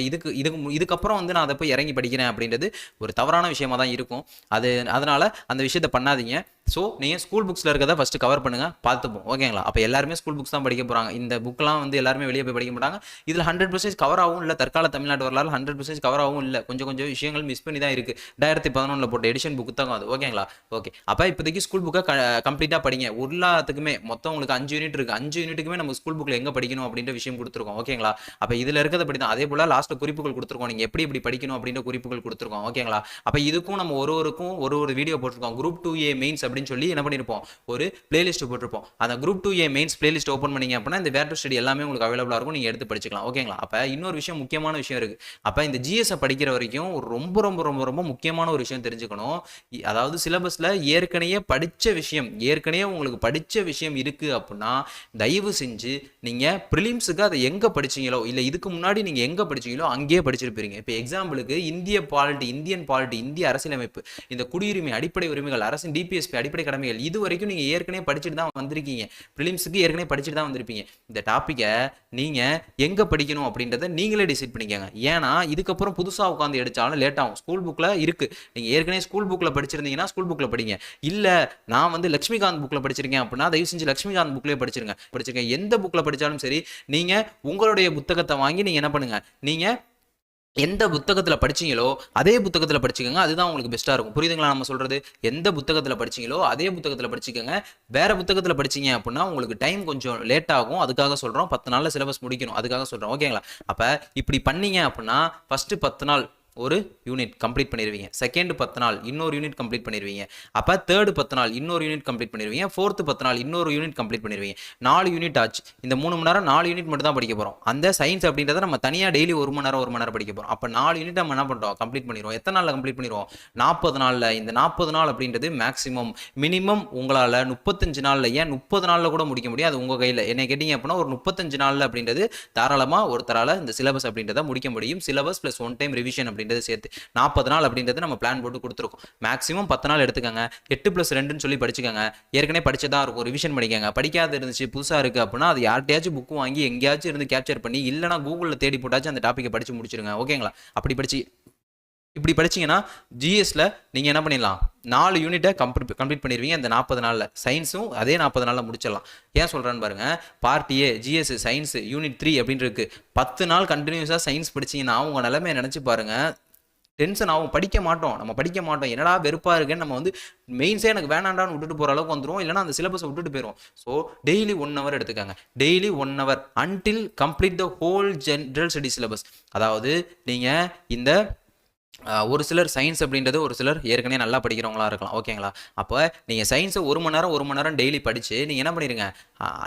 இதுக்கப்புறம் வந்து நான் அதை போய் இறங்கி படிக்கிறேன் அப்படின்றது ஒரு தவறான விஷயமா தான் இருக்கும். அதனால் அந்த விஷயத்தை பண்ணாதீங்க. ஸோ நீங்கள் ஸ்கூல் புக்ஸில் இருக்கிறத ஃபஸ்ட்டு கவர் பண்ணுங்கள், பார்த்துப்போம். ஓகேங்களா? அப்போ எல்லாருமே ஸ்கூல் புக்ஸ் தான் படிக்க போகிறாங்க. இந்த புக்கெலாம் வந்து எல்லாருமே வெளியே போய் படிக்க மாட்டாங்க. இதில் 100% கவர் ஆகும் இல்லை. தற்கால தமிழ்நாட்டு வரலாறு 100% கவர் ஆகும் இல்லை. கொஞ்சம் விஷயங்கள் மிஸ் பண்ணி தான் இருக்குது. 2011 போட்ட எடிஷன் புக்கு தான் அது. ஓகேங்களா? ஓகே. அப்போ இப்போதைக்கு ஸ்கூல் புக்கை கம்ப்ளீட்டாக படிங்க. எல்லாத்துக்குமே மொத்தம் உங்களுக்கு 5 யூனிட் இருக்குது. 5 யூனிட்டுக்குமே நம்ம ஸ்கூல் புக்கில் எங்கே படிக்கணும் அப்படின்ற விஷயம் கொடுத்துருக்கோம். ஓகேங்களா? அப்போ இதில் இருக்கிறத படி தான். அதே போல் லாஸ்ட்டில் குறிப்புகள் கொடுத்துருக்கோம். நீங்கள் எப்படி படிக்கணும் அப்படின்ற குறிப்புகள் கொடுத்துருக்கோம். ஓகேங்களா? அப்போ இதுக்கும் நம்ம ஒருவருக்கும் ஒரு வீடியோ போட்டிருக்கோம். குரூப் 2A மெயின்ஸ் அப்படின்னு சொல்லி என்ன பண்ணியிருப்போம், ஒரு பிளேலிஸ்ட் போட்டிருப்போம். அந்த group 2A mains playlist open பண்ணீங்க அப்படின்னா இந்த வேர் டு ஸ்டடி எல்லாமே உங்களுக்கு அவைலபிளாக இருக்கும். நீங்கள் எடுத்து படிச்சுக்கலாம். ஓகேங்களா? அப்போ இன்னொரு விஷயம், முக்கியமான விஷயம் இருக்குது. அப்போ இந்த ஜிஎஸ்ஸை படிக்கிற வரைக்கும் ரொம்ப முக்கியமான ஒரு விஷயம் தெரிஞ்சுக்கணும். அதாவது சிலபஸில் ஏற்கனவே உங்களுக்கு படித்த விஷயம் இருக்குது அப்படின்னா தயவு செஞ்சு நீங்கள் ப்ரிலிம்ஸுக்கு அதை எங்கே படிச்சீங்களோ, இல்லை இதுக்கு முன்னாடி நீங்கள் எங்கே படிச்சீங்களோ அங்கேயே படிச்சிருப்பீங்க. இப்போ எக்ஸாம்பிளுக்கு இந்தியன் பாலிட்டி, இந்திய அரசியலமைப்பு, இந்த குடியுரிமை, அடிப்படை உரிமைகள், அரசின் டிபிஎஸ்பி, அடிப்படை கடமைகள், இது வரைக்கும் நீங்கள் ஏற்கனவே படிச்சுட்டு தான் வந்திருக்கீங்க. ப்ரிலிம்ஸுக்கு ஏற்கனவே படிச்சுட்டு தான் வந்திருப்பீங்க. இந்த டாப்பிக்கை நீங்கள் எங்கே படிக்கணும் அப்படின்றத நீங்களே டிசைட் பண்ணிக்கோங்க. ஏன்னா இதுக்கப்புறம் புதுசாக உட்காந்து எடுத்தாலும் லேட் ஆகும். ஸ்கூல் புக்கில் இருக்குது. நீங்கள் ஏற்கனவே ஸ்கூல் புக்கில் படிச்சிருந்தீங்கன்னா ஸ்கூல் புக்கில் படிங்க. இல்லை நான் வந்து லட்சுமிகாந்த் புக்கில் படிச்சிருக்கேன் அப்படின்னா தயவு செஞ்சு லட்சுமிகாந்த் புக்லேயே படிச்சிருங்க. எந்த புக்கில் படித்தாலும் சரி, நீங்கள் உங்களுடைய புத்தகத்தை வாங்கி நீங்கள் என்ன பண்ணுங்கள், நீங்கள் எந்த புத்தகத்தில் படிச்சீங்களோ அதே புத்தகத்தில் படிச்சுக்கோங்க. அதுதான் உங்களுக்கு பெஸ்ட்டாக இருக்கும். புரியுதுங்களா நம்ம சொல்கிறது? எந்த புத்தகத்தில் படிச்சீங்களோ அதே புத்தகத்தில் படிச்சுக்கோங்க. வேறு புத்தகத்தில் படிச்சிங்க அப்படின்னா உங்களுக்கு டைம் கொஞ்சம் லேட் ஆகும். அதுக்காக சொல்கிறோம். 10 நாளில் சிலபஸ் முடிக்கணும். அதுக்காக சொல்கிறோம். ஓகேங்களா? அப்போ இப்படி பண்ணீங்க அப்படின்னா ஃபஸ்ட்டு 10 நாள் ஒரு யூனிட் கம்ப்ளீட் பண்ணிடுவீங்க. செகண்ட் 10 நாள் இன்னொரு யூனிட் கம்ப்ளீட் பண்ணிடுவீங்க. அப்போ தேர்டு 10 நாள் இன்னொரு யூனிட் கம்ப்ளீட் பண்ணிடுவீங்க. ஃபோர்த்து 10 நாள் இன்னொரு யூனிட் கம்ப்ளீட் பண்ணிடுவீங்க. 4 யூனிட் ஆச்சு. இந்த 3 மணி நேரம் 4 யூனிட் மட்டும் தான் படிக்க போகிறோம். அந்த சயின்ஸ் அப்படின்றத நம்ம தனியாக டெய்லி 1 மணி நேரம் படிக்க போகிறோம். அப்போ 4 யூனிட் நம்ம என்ன பண்ணுறோம், கம்ப்ளீட் பண்ணிடுவோம். எத்தனை நாளில் கம்ப்ளீட் பண்ணிடுவோம்? 40 நாளில். இந்த 40 நாள் அப்படின்றது மேக்ஸிமம். மினிமம் உங்களால் 35 நாளில், ஏன் 30 நாளில் கூட முடிக்க முடியும். அது உங்கள் கையில். என்ன கேட்டிங்க அப்படின்னா ஒரு 35 நாளில் அப்படின்றது தாராளமாக ஒருத்தரால் இந்த சிலபஸ் அப்படின்றத முடிக்க முடியும். சிலபஸ் ப்ளஸ் 1 டைம் ரிவிஷன் அப்படின்றது சேர்த்து 40 நாள் அப்படின்றது நம்ம பிளான் போட்டு கொடுத்துருக்கோம். மேக்ஸிமம் 10 நாள் எடுத்துக்கங்க. 8+2 சொல்லி படிச்சுக்கோங்க. ஏற்கனவே படிச்சதா இருக்கும், ரிவிஷன் பண்ணிக்கங்க. படிக்காத இருந்துச்சு, புதுசாக இருக்குது அப்படின்னா அது யார்கிட்டயாச்சும் புக்கு வாங்கி எங்கேயாச்சும் இருந்து கேப்சர் பண்ணி, இல்லைனா கூகுளில் தேடி போட்டாச்சும் அந்த டாப்பிக்கை படித்து முடிச்சிருங்க. ஓகேங்களா? இப்படி படிச்சிங்கன்னா ஜிஎஸ்ல நீங்கள் என்ன பண்ணிடலாம், 4 யூனிட்டை கம்ப்ளீட் பண்ணிடுவீங்க இந்த 40 நாளில். சயின்ஸும் அதே 40 நாளில் முடிச்சிடலாம். ஏன் சொல்கிறேன்னு பாருங்கள். Part A GS science unit 3 அப்படின்னு இருக்குது. 10 நாள் கண்டினியூஸாக சயின்ஸ் படிச்சிங்கன்னா உங்கள் நிலைமையை நினச்சி பாருங்கள். டென்ஷன் ஆகும். படிக்க மாட்டோம். என்னடா வெறுப்பாக இருக்குன்னு நம்ம வந்து மெயின்ஸே எனக்கு வேணாண்டான்னு விட்டுட்டு போகிற அளவுக்கு வந்துடும். இல்லைனா அந்த சிலபஸை விட்டுட்டு போயிடும். ஸோ டெய்லி 1 hour எடுத்துக்காங்க. Daily 1 hour until complete the whole general study syllabus. அதாவது நீங்கள் இந்த ஒரு சிலர் சயின்ஸ் அப்படின்றது ஒரு சிலர் ஏற்கனவே நல்லா படிக்கிறவங்களா இருக்கலாம். ஓகேங்களா? அப்போ நீங்கள் சயின்ஸை 1 மணி நேரம் டெய்லி படித்து நீங்கள் என்ன பண்ணிடுங்க,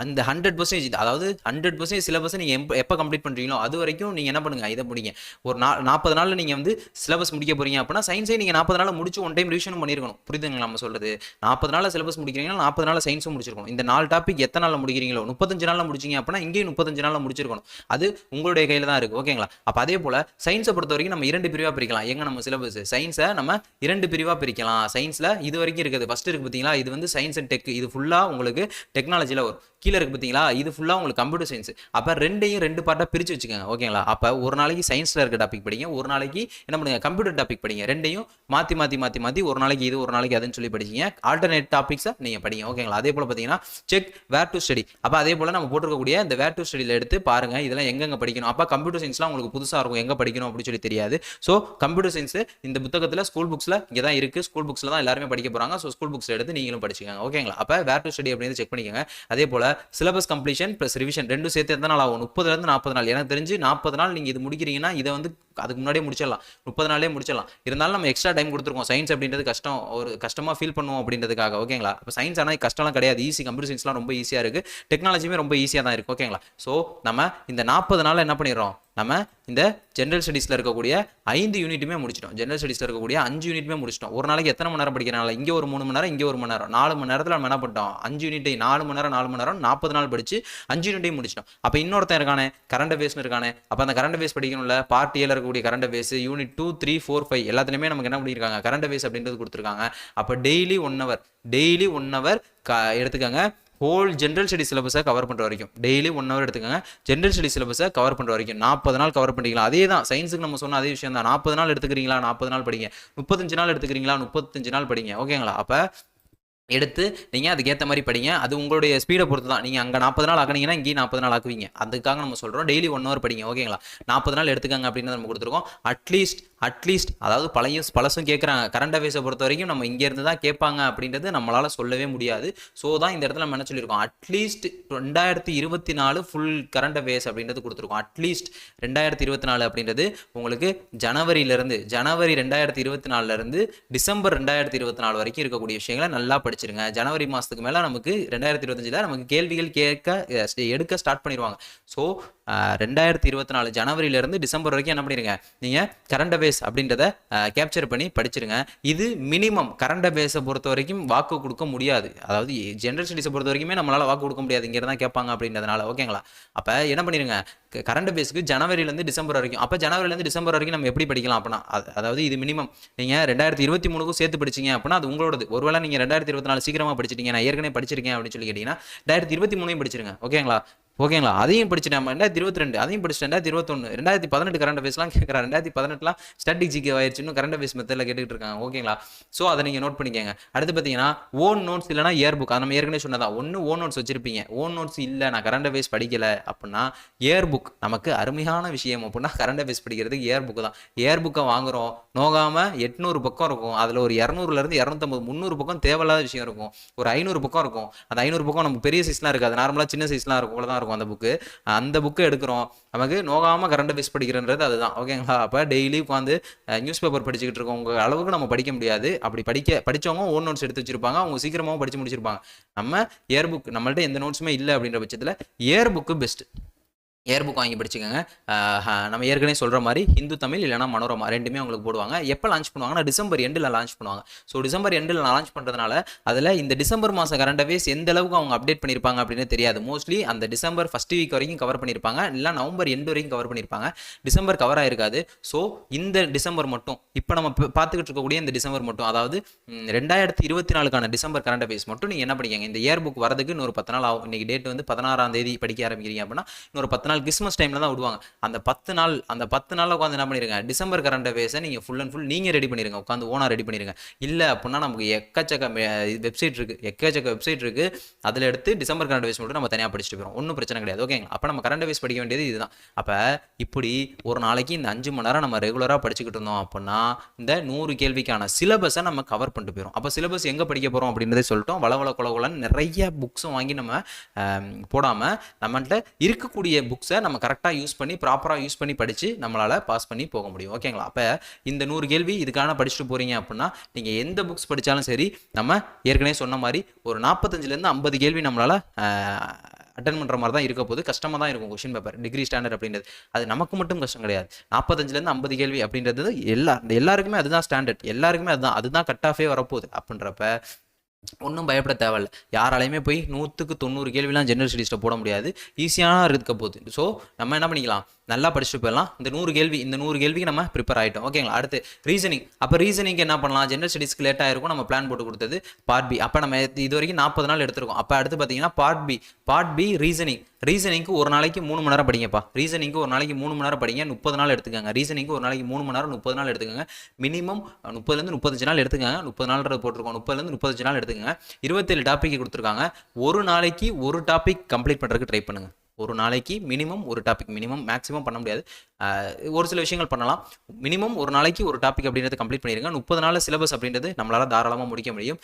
அந்த 100%, அதாவது 100% சிலபஸை நீங்கள் எப்போ கம்ப்ளீட் பண்ணுறீங்களோ அது வரைக்கும் நீங்கள் என்ன பண்ணுங்கள், இதை முடிங்க. ஒரு 40 நாளில் நீங்கள் வந்து சிலபஸ் முடிக்க போகிறீங்க அப்படின்னா சயின்ஸே நீங்கள் 40 நாளில் முடிச்சு 1 டைம் ரிவிஷனும் பண்ணியிருக்கணும். புரியுதுங்களா நம்ம சொல்கிறது? 40 நாளில் சிலபஸ் முடிக்கிறீங்கன்னா 40 நாளில் சயின்ஸும் முடிச்சிருக்கணும். இந்த 4 டாபிக் எத்தனை நாளில் முடிக்கிறீங்களோ, 35 நாளில் முடிச்சிங்க அப்படின்னா இங்கேயும் 35 நாளில் முடிச்சிருக்கணும். அது உங்களுடைய கையில் தான் இருக்குது. ஓகேங்களா? அப்போ அதே போல் சயின்ஸை பொறுத்த வரைக்கும் நம்ம 2 பிரிவாக பிரிக்கலாம். பாருங்க நம்ம சிலபஸ். சயின்ஸை நம்ம 2 பிரிவாக பிரிக்கலாம். சயின்ஸில் இது வரைக்கும் இருக்குது. ஃபர்ஸ்ட் இருக்கு பார்த்தீங்களா, இது வந்து சயின்ஸ் அண்ட் டெக். இது ஃபுல்லாக உங்களுக்கு டெக்னாலஜியில் வரும். கீழே இருக்கு பார்த்தீங்களா, இது ஃபுல்லாக உங்களுக்கு கம்ப்யூட்டர் சயின்ஸ். அப்போ ரெண்டையும் 2 பார்ட்டாக பிரித்து வச்சுக்கோங்க. ஓகேங்களா. அப்போ ஒரு நாளைக்கு சயின்ஸில் இருக்க டாபிக் படிங்க, ஒரு நாளைக்கு என்ன பண்ணுங்க கம்ப்யூட்டர் டாபிக் படிங்க. ரெண்டையும் மாற்றி மாற்றி மாற்றி மாற்றி ஒரு நாளைக்கு இது ஒரு நாளைக்கு அதுன்னு சொல்லி படிச்சிங்க. ஆல்டர்னேட் டாபிக்ஸை நீங்கள் படிங்க. ஓகேங்களா. அதே போல் பார்த்தீங்கன்னா செக் வேர் டு ஸ்டடி. அப்போ அதே போல் நம்ம போட்டிருக்கக்கூடிய இந்த வேர் டு ஸ்டடியில் எடுத்து பாருங்க இதெல்லாம் எங்கெங்க படிக்கணும். அப்போ கம்ப்யூட்டர் சயின்ஸ்லாம் உங்களுக்கு புதுசாக இருக்கும், எங்கே படிக்கணும் அப்படின்னு சொல்லி தெரியாது. ஸோ கம்ப்யூட்டர் சயின்ஸ் இந்த புத்தகத்தில் ஸ்கூல் புக்ஸில் இங்கே தான் இருக்குது. ஸ்கூல் புக்ஸில் தான் எல்லாருமே படிக்க போகிறாங்க. ஸோ ஸ்கூல் புக்ஸில் எடுத்து நீங்களும் படிச்சுக்கோங்க. ஓகேங்களா. அப்போ வேர் டு ஸ்டடி அப்படின்னு செக் பண்ணிக்கோங்க. அதே போல் சிலபஸ் கம்ப்ளீஷன் ப்ளஸ் ரிவிஷன் ரெண்டும் சேர்த்து எத்தனை நாள் ஆகும்? 30 to 40 நாள். எனக்கு தெரிஞ்சு 40 நாள் நீங்கள் இது முடிக்கிறீங்கன்னா இதை வந்து அதுக்கு முன்னாடியே முடிச்சிடலாம், 30 நாளே முடிச்சிடலாம். இருந்தாலும் நம்ம எக்ஸ்ட்ரா டைம் கொடுத்துருக்கோம். சயின்ஸ் அப்படின்றது கஷ்டம், ஒரு கஷ்டமாக ஃபீல் பண்ணுவோம் அப்படின்றதுக்காக. ஓகேங்களா. இப்போ சயின்ஸ் ஆனால் கஷ்டம்லாம் கிடையாது, ஈஸி. கம்ப்யூட்டர் சயின்ஸ்லாம் ரொம்ப ஈஸியாக இருக்குது, டெக்னாலஜியுமே ரொம்ப ஈஸியாக தான் இருக்குது. ஓகேங்களா. ஸோ நம்ம இந்த 40 நாள் என்ன பண்ணிடுறோம், நம்ம இந்த ஜென்ரல் ஸ்டடீஸில் இருக்கக்கூடிய 5 யூனிட்டுமே முடிச்சிட்டோம். ஜென்ரல் ஸ்டடீஸில் இருக்கக்கூடிய 5 யூனிட்டுமே முடிச்சிட்டோம். ஒரு நாளைக்கு எத்தனை மணி நேரம் படிக்கிறனால இங்கே ஒரு 3 மணி நேரம், இங்கே ஒரு மணி நேரம், 4 மணி நேரத்தில் நம்ம என்ன பண்ணிட்டோம், 5 யூனிட்டை 4 மணி நேரம் 4 மணி நேரம் 40 நாள் படிச்சு 5 யூனிட்டையும் முடிச்சிட்டோம். அப்போ இன்னொருத்தன் இருக்கானே கரண்ட் அஃபேர்ஸ்னு இருக்கானே, அப்போ அந்த கரண்ட் அஃபேர்ஸ் படிக்கணும்ல. பார்ட் ஏல இருக்கக்கூடிய கரண்ட் அஃபேர்ஸ் யூனிட் 2, 3, 4, 5 எல்லாத்துலேயுமே நமக்கு என்ன பண்ணியிருக்காங்க, கரண்ட் அஃபேர்ஸ் அப்படின்றது கொடுத்துருக்காங்க. அப்போ டெய்லி 1 hour எடுத்துக்கோங்க. ஹோல் ஜென்ரல் ஸ்டடி சிலபஸை கவர் பண்ணுற வரைக்கும் டெய்லி 1 hour எடுத்துக்கோங்க. ஜென்ரல் ஸ்டடி சிலபஸை கவர் பண்ணுற வரைக்கும் 40 நாள் கவர் பண்ணிக்கலாம். அதே தான் சயின்ஸுக்கு நம்ம சொன்ன அதே விஷயம் தான். 40 நாள் எடுத்துக்கிறீங்களா, 40 நாள் படிங்க. 35 நாள் எடுத்துக்கிறீங்களா, 35 நாள் படிங்க. ஓகேங்களா. அப்போ எடுத்து நீங்கள் அதுக்கேற்ற மாதிரி படிங்க. அது உங்களுடைய ஸ்பீடை பொறுத்து தான். நீங்கள் அங்கே 40 நாள் ஆக்குனீங்கன்னா இங்கேயும் 40 நாள் ஆக்குவீங்க. அதுக்காக நம்ம சொல்கிறோம் டெய்லி 1 hour படிங்க. ஓகேங்களா. 40 நாள் எடுத்துக்காங்க அப்படின்னு நம்ம கொடுத்துருக்கோம். அட்லீஸ்ட் அதாவது பழசும் கேட்குறாங்க. கரண்ட் அஃபேர்ஸை பொறுத்த வரைக்கும் நம்ம இங்கேருந்து தான் கேட்பாங்க அப்படின்றது நம்மளால் சொல்லவே முடியாது. ஸோ தான் இந்த இடத்துல நம்ம என்ன சொல்லியிருக்கோம், அட்லீஸ்ட் 2024 ஃபுல் கரண்ட் அஃபேர்ஸ் அப்படின்றது கொடுத்துருக்கோம். அட்லீஸ்ட் 2024 அப்படின்றது உங்களுக்கு ஜனவரி 2024 டிசம்பர் 2024 வரைக்கும் இருக்கக்கூடிய விஷயங்களை நல்லா படிச்சிருங்க. ஜனவரி மாதத்துக்கு மேலே நமக்கு 2025 நமக்கு கேள்விகள் எடுக்க ஸ்டார்ட் பண்ணிடுவாங்க. ஸோ 2024 ஜனவரியிலிருந்து டிசம்பர் வரைக்கும் என்ன பண்ணிடுங்க, நீங்கள் கரண்ட் அஃபேர்ஸ் அப்படின்றத கேப்சர் பண்ணி படிச்சிருங்க. இது மினிமம். கரண்ட் அஃபேர்ஸை பொறுத்த வரைக்கும் வாக்கு கொடுக்க முடியாது. அதாவது ஜென்ரல் ஸ்டடீஸை பொறுத்த வரைக்குமே நம்மளால் வாக்கு கொடுக்க முடியாது, இங்கே தான் கேட்பாங்க அப்படின்றதுனால. ஓகேங்களா. அப்போ என்ன பண்ணிடுங்க, கரண்ட் அஃபேர்ஸ்க்கு ஜனவரியிலேருந்து டிசம்பர் வரைக்கும். அப்போ ஜனவரிலேருந்து டிசம்பர் வரைக்கும் நம்ம எப்படி படிக்கலாம் அப்படின்னா, அதாவது இது மினிமம். நீங்கள் 2023க்கும் சேர்த்து படிச்சிங்க அப்படின்னா அது உங்களோடது. ஒருவேளை நீங்கள் 2024 சீக்கிரமாக படிச்சிட்டீங்க, நான் ஏற்கனவே படிச்சிருக்கேன் அப்படின்னு சொல்லி கேட்டிங்கன்னா 2023 படிச்சிருங்க. ஓகேங்களா. அதையும் படிச்சுட்டேன். 2022 அதையும் படிச்சுட்டேன். 2021 2018 கரண்ட் அஃபேர்ஸ்லாம் கேட்குறாங்க. 2018 ஸ்டாட்டிக் ஜிகே ஆயிடுச்சு, இன்னும் கரண்ட் அஃபேர்ஸ் மெத்தடில் கேட்டுக்கிட்டு இருக்காங்க. ஓகேங்களா. ஸோ அதை நீங்கள் நோட் பண்ணிக்கங்க. அடுத்து பார்த்தீங்கன்னா ஓன் நோட்ஸ் இல்லைனா இயர் புக். அதை நம்ம ஏற்கனவே சொன்னதான். ஒன்று ஓன் நோட்ஸ் வச்சிருப்பீங்க. ஓன் நோட்ஸ் இல்லை, நான் கரண்ட் அஃபேர்ஸ் படிக்கல அப்படின்னா இயர் புக் நமக்கு அருமையான விஷயம். அப்படின்னா கரண்ட் அஃபேர்ஸ் படிக்கிறதுக்கு இயர் புக் தான். இயர் புக்கை வாங்குறோம், நோகாமல் 800 பக்கம் இருக்கும். அதில் ஒரு 200லேருந்து 250 300 பக்கம் தேவையில்லாத விஷயம் இருக்கும். ஒரு 500 பக்கம் இருக்கும். அந்த 500 பக்கம் நமக்கு பெரிய சைஸ்லாம் இருக்காது, நார்மலாக சின்ன சைஸ்லாம் இருக்கும். தான் இருக்கும் அந்த புக்கு எடுக்கிறோம். நமக்கு நோகாம கரண்ட் அஃபேர்ஸ் படிக்கிறன்றது அதுதான். ஓகேங்களா. அப்போ டெய்லி உட்காந்து நியூஸ் பேப்பர் படிச்சுக்கிட்டு இருக்கோம். உங்கள் அளவுக்கு நம்ம படிக்க முடியாது. அப்படி படித்தவங்க ஓன் நோட்ஸ் எடுத்து வச்சிருப்பாங்க, அவங்க சீக்கிரமாகவும் படித்து முடிச்சிருப்பாங்க. நம்ம இயர் புக் நம்மள்ட்ட எந்த நோட்ஸுமே இல்லை அப்படின்ற பட்சத்தில் year book best. Year book வாங்கி படிச்சுக்கோங்க. நம்ம ஏற்கனவே சொல்கிற மாதிரி ஹிந்து தமிழ் இல்லைனா மனோரமா ரெண்டுமே உங்களுக்கு போடுவாங்க. எப்போ லான்ச் பண்ணுவாங்கன்னா டிசம்பர் எண்டில் லான்ச் பண்ணுவாங்க. ஸோ டிசம்பர் எண்டில் லான்ச் பண்ணுறதுனால அதில் இந்த டிசம்பர் மாதம் கரண்ட் அஃபேர்ஸ் எந்த அளவுக்கு அவங்க அப்டேட் பண்ணியிருப்பாங்க அப்படின்னு தெரியாது. மோஸ்ட்லி அந்த டிசம்பர் ஃபர்ஸ்ட் வீக் வரைக்கும் கவர் பண்ணியிருப்பாங்க, இல்லை நவம்பர் எண்டு வரைக்கும் கவர் பண்ணியிருப்பாங்க. டிசம்பர் கவர் ஆயிருக்காது. ஸோ இந்த டிசம்பர் மட்டும், இப்போ நம்ம பார்த்துக்கிட்டு இருக்கக்கூடிய இந்த டிசம்பர் மட்டும், அதாவது 2024 டிசம்பர் கரண்ட் அஃபேர்ஸ் மட்டும் நீங்கள் என்ன படிக்கங்க. இந்த இயர் புக் வரதுக்கு இன்னொரு 10 நாள் ஆகும். இன்னைக்கு டேட் வந்து 16ஆம் தேதி படிக்க ஆரம்பிக்கிறீங்க அப்படின்னா இன்னொரு 10 நாள் கிறிஸ்மஸ் டைம்ல தான் விடுவாங்க. அந்த 10 நாள் உட்காந்து என்ன பண்ணிருங்க, டிசம்பர் கரண்ட் அஃபேர்ஸை நீங்க ஃபுல் அண்ட் ஃபுல் நீங்க ரெடி பண்ணிருங்க. உட்காந்து ஓனா ரெடி பண்ணிருங்க. இல்ல அப்படின்னா நமக்கு எக்கச்சக்க வெப்சைட் இருக்கு. அதுல எடுத்து டிசம்பர் கரண்ட் அஃபேர்ஸ் மட்டும் நம்ம தனியா படிச்சுட்டு போறோம். ஒன்றும் பிரச்சனை கிடையாது. ஓகேங்க. அப்ப நம்ம கரண்ட் அஃபேர்ஸ் படிக்க வேண்டியது இதுதான். அப்ப இப்படி ஒரு நாளைக்கு இந்த 5 மணி நேரம் நம்ம ரெகுலரா படிச்சுக்கிட்டு இருந்தோம் அப்படின்னா இந்த 100 கேள்விக்கான சிலபஸை நம்ம கவர் பண்ணிட்டு போயிடும். அப்ப சிலபஸ் எங்க படிக்க போறோம் அப்படின்றதே சொல்லிட்டோம். வளவளன்னு நிறைய புக்ஸும் வாங்கி நம்ம போடாம நம்மகிட்ட இருக்கக்கூடிய புக்ஸை நம்ம கரெக்டாக யூஸ் பண்ணி ப்ராப்பராக யூஸ் பண்ணி படித்து நம்மளால் பாஸ் பண்ணி போக முடியும். ஓகேங்களா. அப்போ இந்த 100 கேள்வி இதுக்கான படிச்சுட்டு போகிறீங்க அப்படின்னா நீங்கள் எந்த புக்ஸ் படித்தாலும் சரி, நம்ம ஏற்கனவே சொன்ன மாதிரி ஒரு 45லேருந்து 50 கேள்வி நம்மளால் அட்டன் பண்ணுற மாதிரி தான் இருக்க போது. கஷ்டமாக தான் இருக்கும் கொஸ்டின் பேப்பர் டிகிரி ஸ்டாண்டர்ட் அப்படின்றது. அது நமக்கு மட்டும் கஷ்டம் கிடையாது. 45லேருந்து 50 கேள்வி அப்படின்றது எல்லாருக்குமே அதுதான் ஸ்டாண்டர்ட். எல்லாருக்குமே அதுதான் கட் ஆஃபே வரப்போகுது. அப்படின்றப்ப ஒன்றும் பயப்பட தேவையில்லை. யாராலையுமே போய் 100க்கு 90 கேள்விலாம் ஜெனரல் ஸ்டடீஸில் போட முடியாது. ஈஸியாக இருக்க போகுது. ஸோ நம்ம என்ன பண்ணிக்கலாம், நல்லா படிச்சுட்டு போயிடலாம். இந்த 100 கேள்விக்கு நம்ம ப்ரிப்பேர் ஆகிட்டோம். ஓகேங்களா? அடுத்து ரீசனிங். அப்போ ரீசனிங் என்ன பண்ணலாம்? ஜென்ரல் ஸ்டடீஸ்க்கு லேட் ஆயிருக்கும், நம்ம பிளான் போட்டு கொடுத்தது பார்ட் பி. அப்போ நம்ம இது வரைக்கும் 40 நாள் எடுத்திருக்கோம். அப்போ அடுத்து பார்த்தீங்கன்னா பார்ட் பி ரீசனிங்க்கு ஒரு நாளைக்கு 3 மணி நேரம் படிங்கப்பா. ரீசனிங்க்கு ஒரு நாளைக்கு 3 மணி நேரம் படிங்க, 30 நாள் எடுத்துக்கங்க. ரீசனிங்க்கு ஒரு நாளைக்கு 3 மணி நேரம் 30 நாள் எடுத்துக்கங்க. மினிமம் 30லேருந்து 35 நாள் எடுத்துக்கங்க. 30 நாள் போட்டிருக்கோம், 30லேருந்து 35 நாள் எடுத்துக்கங்க. 27 டாபிக் கொடுத்துருக்காங்க. ஒரு நாளைக்கு ஒரு டாபிக் கம்ப்ளீட் பண்ணுறதுக்கு ட்ரை பண்ணுங்க. ஒரு நாளைக்கு மினிமம் ஒரு டாபிக், மினிமம் மேக்ஸிமம் பண்ண முடியாது, ஒரு சில விஷயங்கள் பண்ணலாம். மினிமம் ஒரு நாளைக்கு ஒரு டாபிக் அப்படின்றத கம்ப்ளீட் பண்ணிடுங்க. 30 நாள் சிலபஸ் அப்படின்றது நம்மளால் தாராளமாக முடிக்க முடியும்.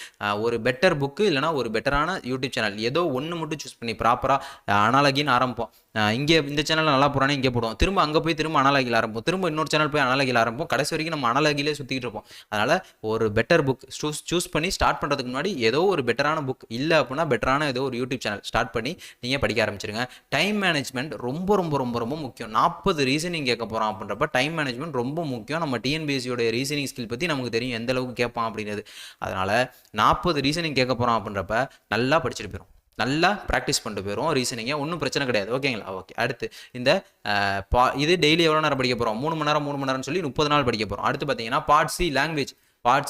ஒரு பெட்டர் புக்கு இல்லைனா ஒரு பெட்டரான யூடியூப் சேனல் ஏதோ ஒன்று மட்டும் சூஸ் பண்ணி ப்ராப்பராக அனாலகின்னு ஆரம்பிப்போம். இங்கே இந்த சேனலில் நல்லா போகிறானே இங்கே போடுவோம், திரும்ப அங்கே போய் திரும்ப அனாலகியில் ஆரம்பிப்போம், திரும்ப இன்னொரு சேனல் போய் அனாலகியில் ஆரம்பிப்போம், கடைசி வரைக்கும் நம்ம அனாலகிலே சுற்றிக்கிட்டு இருப்போம். அதனால் ஒரு பெட்டர் புக் சூஸ் பண்ணி ஸ்டார்ட் பண்ணுறதுக்கு முன்னாடி ஏதோ ஒரு பெட்டரான புக் இல்லை அப்படின்னா பெட்டரான ஏதோ ஒரு யூடியூப் சேனல் ஸ்டார்ட் பண்ணி நீங்கள் படிக்க ஆரம்பிச்சிருங்க. டைம் மேனேஜ்மெண்ட் ரொம்ப ரொம்ப ரொம்ப ரொம்ப முக்கியம். 40 ரீசனிங் கேட்க போகிறோம் அப்படின்றப்ப டைம் மேனேஜ்மெண்ட் ரொம்ப முக்கியம். நம்ம டிஎன்பிஎஸ்சியோட ரீசனிங் ஸ்கில் பற்றி நமக்கு தெரியும் எந்த அளவுக்கு கேட்பான் அப்படிங்கிறது. அதனால் 40 ரீசனிங் கேட்க போகிறோம் அப்படின்றப்ப நல்லா படிச்சுட்டு போயிடும், நல்லா ப்ராக்டிஸ் பண்ணிட்டு போயிடும் ரீசனிங்கை, ஒன்றும் பிரச்சனை கிடையாது. ஓகேங்களா? ஓகே. அடுத்து இந்த இது டெய்லி எவ்வளோ நேரம் படிக்க போகிறோம்? 3 மணி நேரம்னு சொல்லி 30 நாள் படிக்க போகிறோம். அடுத்து பார்த்தீங்கன்னா பார்ட்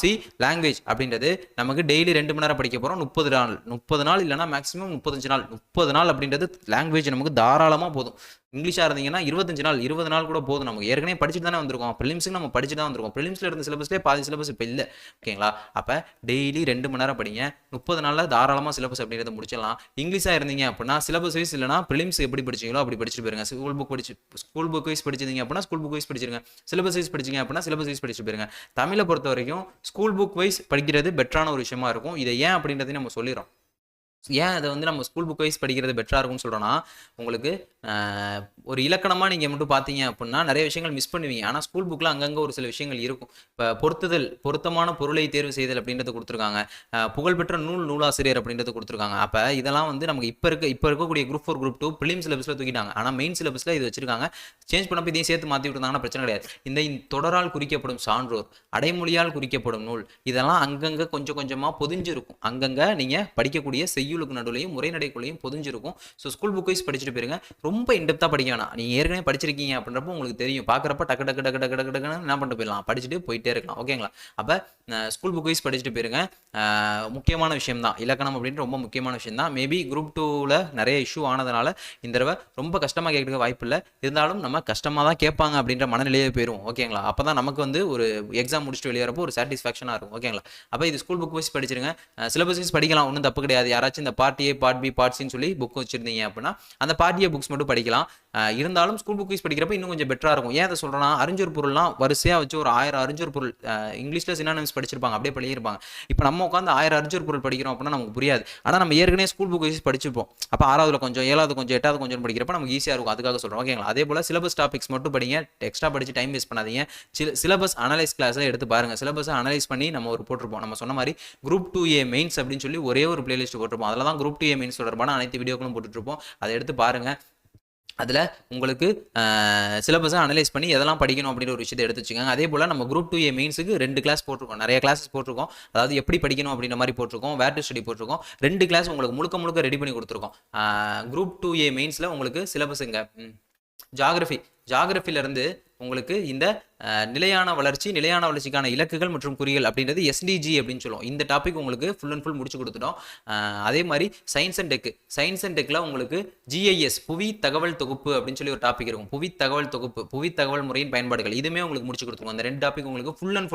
சி லாங்குவேஜ் அப்படின்றது நமக்கு டெய்லி 2 மணி நேரம் படிக்க போகிறோம். 30 நாள் இல்லைனா மேக்ஸிமம் 35 நாள். 30 நாள் அப்படின்றது லாங்குவேஜ் நமக்கு தாராளமாக போதும். இங்கிலீஷாக இருந்தீங்கன்னா 25 நாள் 20 நாள் கூட போதும். நமக்கு ஏற்கனவே படிச்சுட்டு தானே வந்திருக்கோம். ப்ரிலிம்ஸுக்கு நம்ம படிச்சுட்டு தான் வந்திருக்கோம். ப்ரிலிம்ஸில் இருந்த சிலபஸ்லேயே பாதி சிலபஸ் இப்போ இல்லை. ஓகேங்களா? அப்போ டெய்லி 2 மணி நேரம் படிங்க. 30 நாளில் தாராளமாக சிலபஸ் அப்படின்றத முடிச்சிடலாம். இங்கிலீஷாக இருந்தீங்க அப்படின்னா சிலபஸ் வைஸ் இல்லைனா ப்ரிலிம்ஸ் எப்படி படிச்சிங்களோ அப்படி படிச்சுட்டு போயிருங்க. ஸ்கூல் புக் வைஸ் படிச்சிருந்தீங்க அப்படின்னா ஸ்கூல் புக் வைஸ் படிச்சிருங்க. சிலபஸ் வைஸ் படிச்சிங்க அப்படின்னா சிலபஸ் வைஸ் படிச்சுட்டு போயிருங்க. தமிழை பொறுத்த வரைக்கும் ஸ்கூல் புக் வைஸ் படிக்கிறது பெட்டரான ஒரு விஷயமா இருக்கும். இதை ஏன் அப்படின்றதையும் நம்ம சொல்லிடுறோம். ஏன் அதை வந்து நம்ம ஸ்கூல் புக் வைஸ் படிக்கிறது பெட்டராக இருக்கும்னு சொல்கிறோன்னா, உங்களுக்கு ஒரு இலக்கணமாக நீங்கள் மட்டும் பார்த்தீங்க அப்படின்னா நிறைய விஷயங்கள் மிஸ் பண்ணுவீங்க. ஆனால் ஸ்கூல் புக்கில் அங்கங்கே ஒரு சில விஷயங்கள் இருக்கும். இப்போ பொருத்தமான பொருளை தேர்வு செய்தல் அப்படின்றத கொடுத்துருக்காங்க. புகழ்பெற்ற நூலாசிரியர் அப்படின்றத கொடுத்துருக்காங்க. அப்போ இதெல்லாம் வந்து நமக்கு இப்போ இருக்கக்கூடிய குரூப் 4 குரூப் 2 ப்ரிலிம் சிலபஸில் தூக்கிட்டாங்க. ஆனால் மெயின் சிலபஸில் இது வச்சிருக்காங்க. சேஞ்ச் பண்ணப்போ இதையும் சேர்த்து மாற்றி விட்டுருந்தாங்கன்னா பிரச்சனை கிடையாது. இந்த தொடரால் குறிக்கப்படும் சான்றோர், அடைமொழியால் குறிக்கப்படும் நூல், இதெல்லாம் அங்கங்கே கொஞ்சம் கொஞ்சமாக பொதிஞ்சிருக்கும். அங்கங்கே நீங்கள் படிக்கக்கூடிய செய்யுளுக்கு நடுவுலையும் உரைநடைக்குள்ளையும் பொதிஞ்சிருக்கும். ஸோ ஸ்கூல் புக் வைஸ் படிச்சுட்டு போயிருங்க. ரொம்ப இன்டெப்த்தாக படிக்க வேணாம். நீங்கள் ஏற்கனவே படிச்சிருக்கீங்க அப்படின்றப்போ உங்களுக்கு தெரியும். பார்க்குறப்ப டக்கு என்ன பண்ணிட்டு போயிடலாம், படிச்சுட்டு போயிட்டே இருக்கலாம். ஓகேங்களா? அப்போ ஸ்கூல் புக் வைஸ் படிச்சுட்டு போயிருங்க. முக்கியமான விஷயம் தான் இலக்கணம் அப்படின்னு, ரொம்ப முக்கியமான விஷயம் தான். மேபி குரூப் 2ல் நிறைய இஷ்யூ ஆனதுனால இந்த தடவை ரொம்ப கஷ்டமாக கேட்க வாய்ப்பு இல்லை. இருந்தாலும் நம்ம கஷ்டமாக தான் கேட்பாங்க அப்படின்ற மனநிலையே போயிடும். ஓகேங்களா? அப்போ தான் நமக்கு வந்து ஒரு எக்ஸாம் முடிச்சுட்டு வெளியேறப்போ ஒரு சாட்டிஸ்ஃபேக்ஷனாக இருக்கும். ஓகேங்களா? அப்போ இது ஸ்கூல் புக் வைஸ் படிச்சிருங்க. சிலபஸ் வைஸ் படிக்கலாம், ஒன்றும் தப்பு கிடையாது. யாராச்சும் இந்த part A part B part சின்னு சொல்லி புக் வச்சிருந்தீங்க அப்படின்னா அந்த பார்ட் ஏ புக்ஸ் மட்டும் படிக்கலாம். இருந்தாலும் ஸ்கூல் புக் வைஸ் படிக்கிறப்ப இன்னும் கொஞ்சம் பெட்டராக இருக்கும். ஏன் அதை சொல்கிறேன்னா, அறிஞர் பொருள்லாம் வரிசையாக வச்சு ஒரு 1000 அறிஞர் பொருள் இங்கிலீஷில் சினானிம்ஸ் படிச்சிருப்பாங்க, அப்படியே படியிருப்பாங்க. இப்போ நம்ம உட்காந்து 1000 அறிஞர் பொருள் படிக்கிறோம் அப்படின்னா நமக்கு புரியாது. ஆனால் நம்ம ஏற்கனவே ஸ்கூல் புக் வைஸ் படிச்சிருப்போம். அப்போ 6ஆவதுல கொஞ்சம், 7ஆவது கொஞ்சம், 8ஆவது கொஞ்சம் படிக்கிறப்ப நமக்கு ஈஸியாக இருக்கும். அதுக்காக சொல்கிறோம். ஓகேங்களா? அதே போல் சிலபஸ் டாபிக்ஸ் மட்டும் படிங்க. எக்ஸ்ட்ரா படித்து டைம் வேஸ்ட் பண்ணாதீங்க. சிலபஸ் அனலைஸ் கிளாஸை எடுத்து பாருங்கள். சிலபஸை அனலைஸ் பண்ணி நம்ம ஒரு போட்டிருப்போம். நம்ம சொன்ன மாதிரி குரூப் 2A மெயின்ஸ் அப்படின்னு சொல்லி ஒரே ஒரு பிளேலிஸ்ட் போட்டிருப்போம். அதில் தான் குரூப் 2A மெயின்ஸ் தொடர்பான அனைத்து வீடியோக்களும் போட்டுட்ருப்போம். அதை எடுத்து பாருங்கள். அதில் உங்களுக்கு சிலபஸை அனலைஸ் பண்ணி எதெல்லாம் படிக்கணும் அப்படின்ற ஒரு விஷயத்தை எடுத்து வச்சுக்கோங்க. அதே போல் நம்ம குரூப் 2A மெயின்ஸுக்கு 2 கிளாஸ் போட்டிருக்கோம். நிறைய கிளாஸஸ் போட்டிருக்கோம். அதாவது எப்படி படிக்கணும் அப்படின்ற மாதிரி போட்டிருக்கோம். வேர் டு ஸ்டடி போட்டிருக்கோம். 2 கிளாஸ் உங்களுக்கு முழுக்க ரெடி பண்ணி கொடுத்துருக்கோம். குரூப் 2A மெயின்ஸில் உங்களுக்கு சிலபஸுங்க ஜாகிரஃபிலிருந்து உங்களுக்கு இந்த நிலையான வளர்ச்சிக்கான இலக்குகள் மற்றும் குறிகள் அப்படின்றது SDG அப்படின்னு சொல்லுவோம். இந்த டாபிக் உங்களுக்கு ஃபுல் அண்ட் ஃபுல் முடிச்சு கொடுத்துட்டோம். அதே மாதிரி சயின்ஸ் அண்ட் டெக்கில் உங்களுக்கு GIS புவி தகவல் தொகுப்பு அப்படின்னு சொல்லி ஒரு டாபிக் இருக்கும். புவி தகவல் முறையின் பயன்பாடுகள், இதுவுமே உங்களுக்கு முடிச்சு கொடுத்துருக்கோம். அந்த 2 டாபிக் உங்களுக்கு ஃபுல் அண்ட்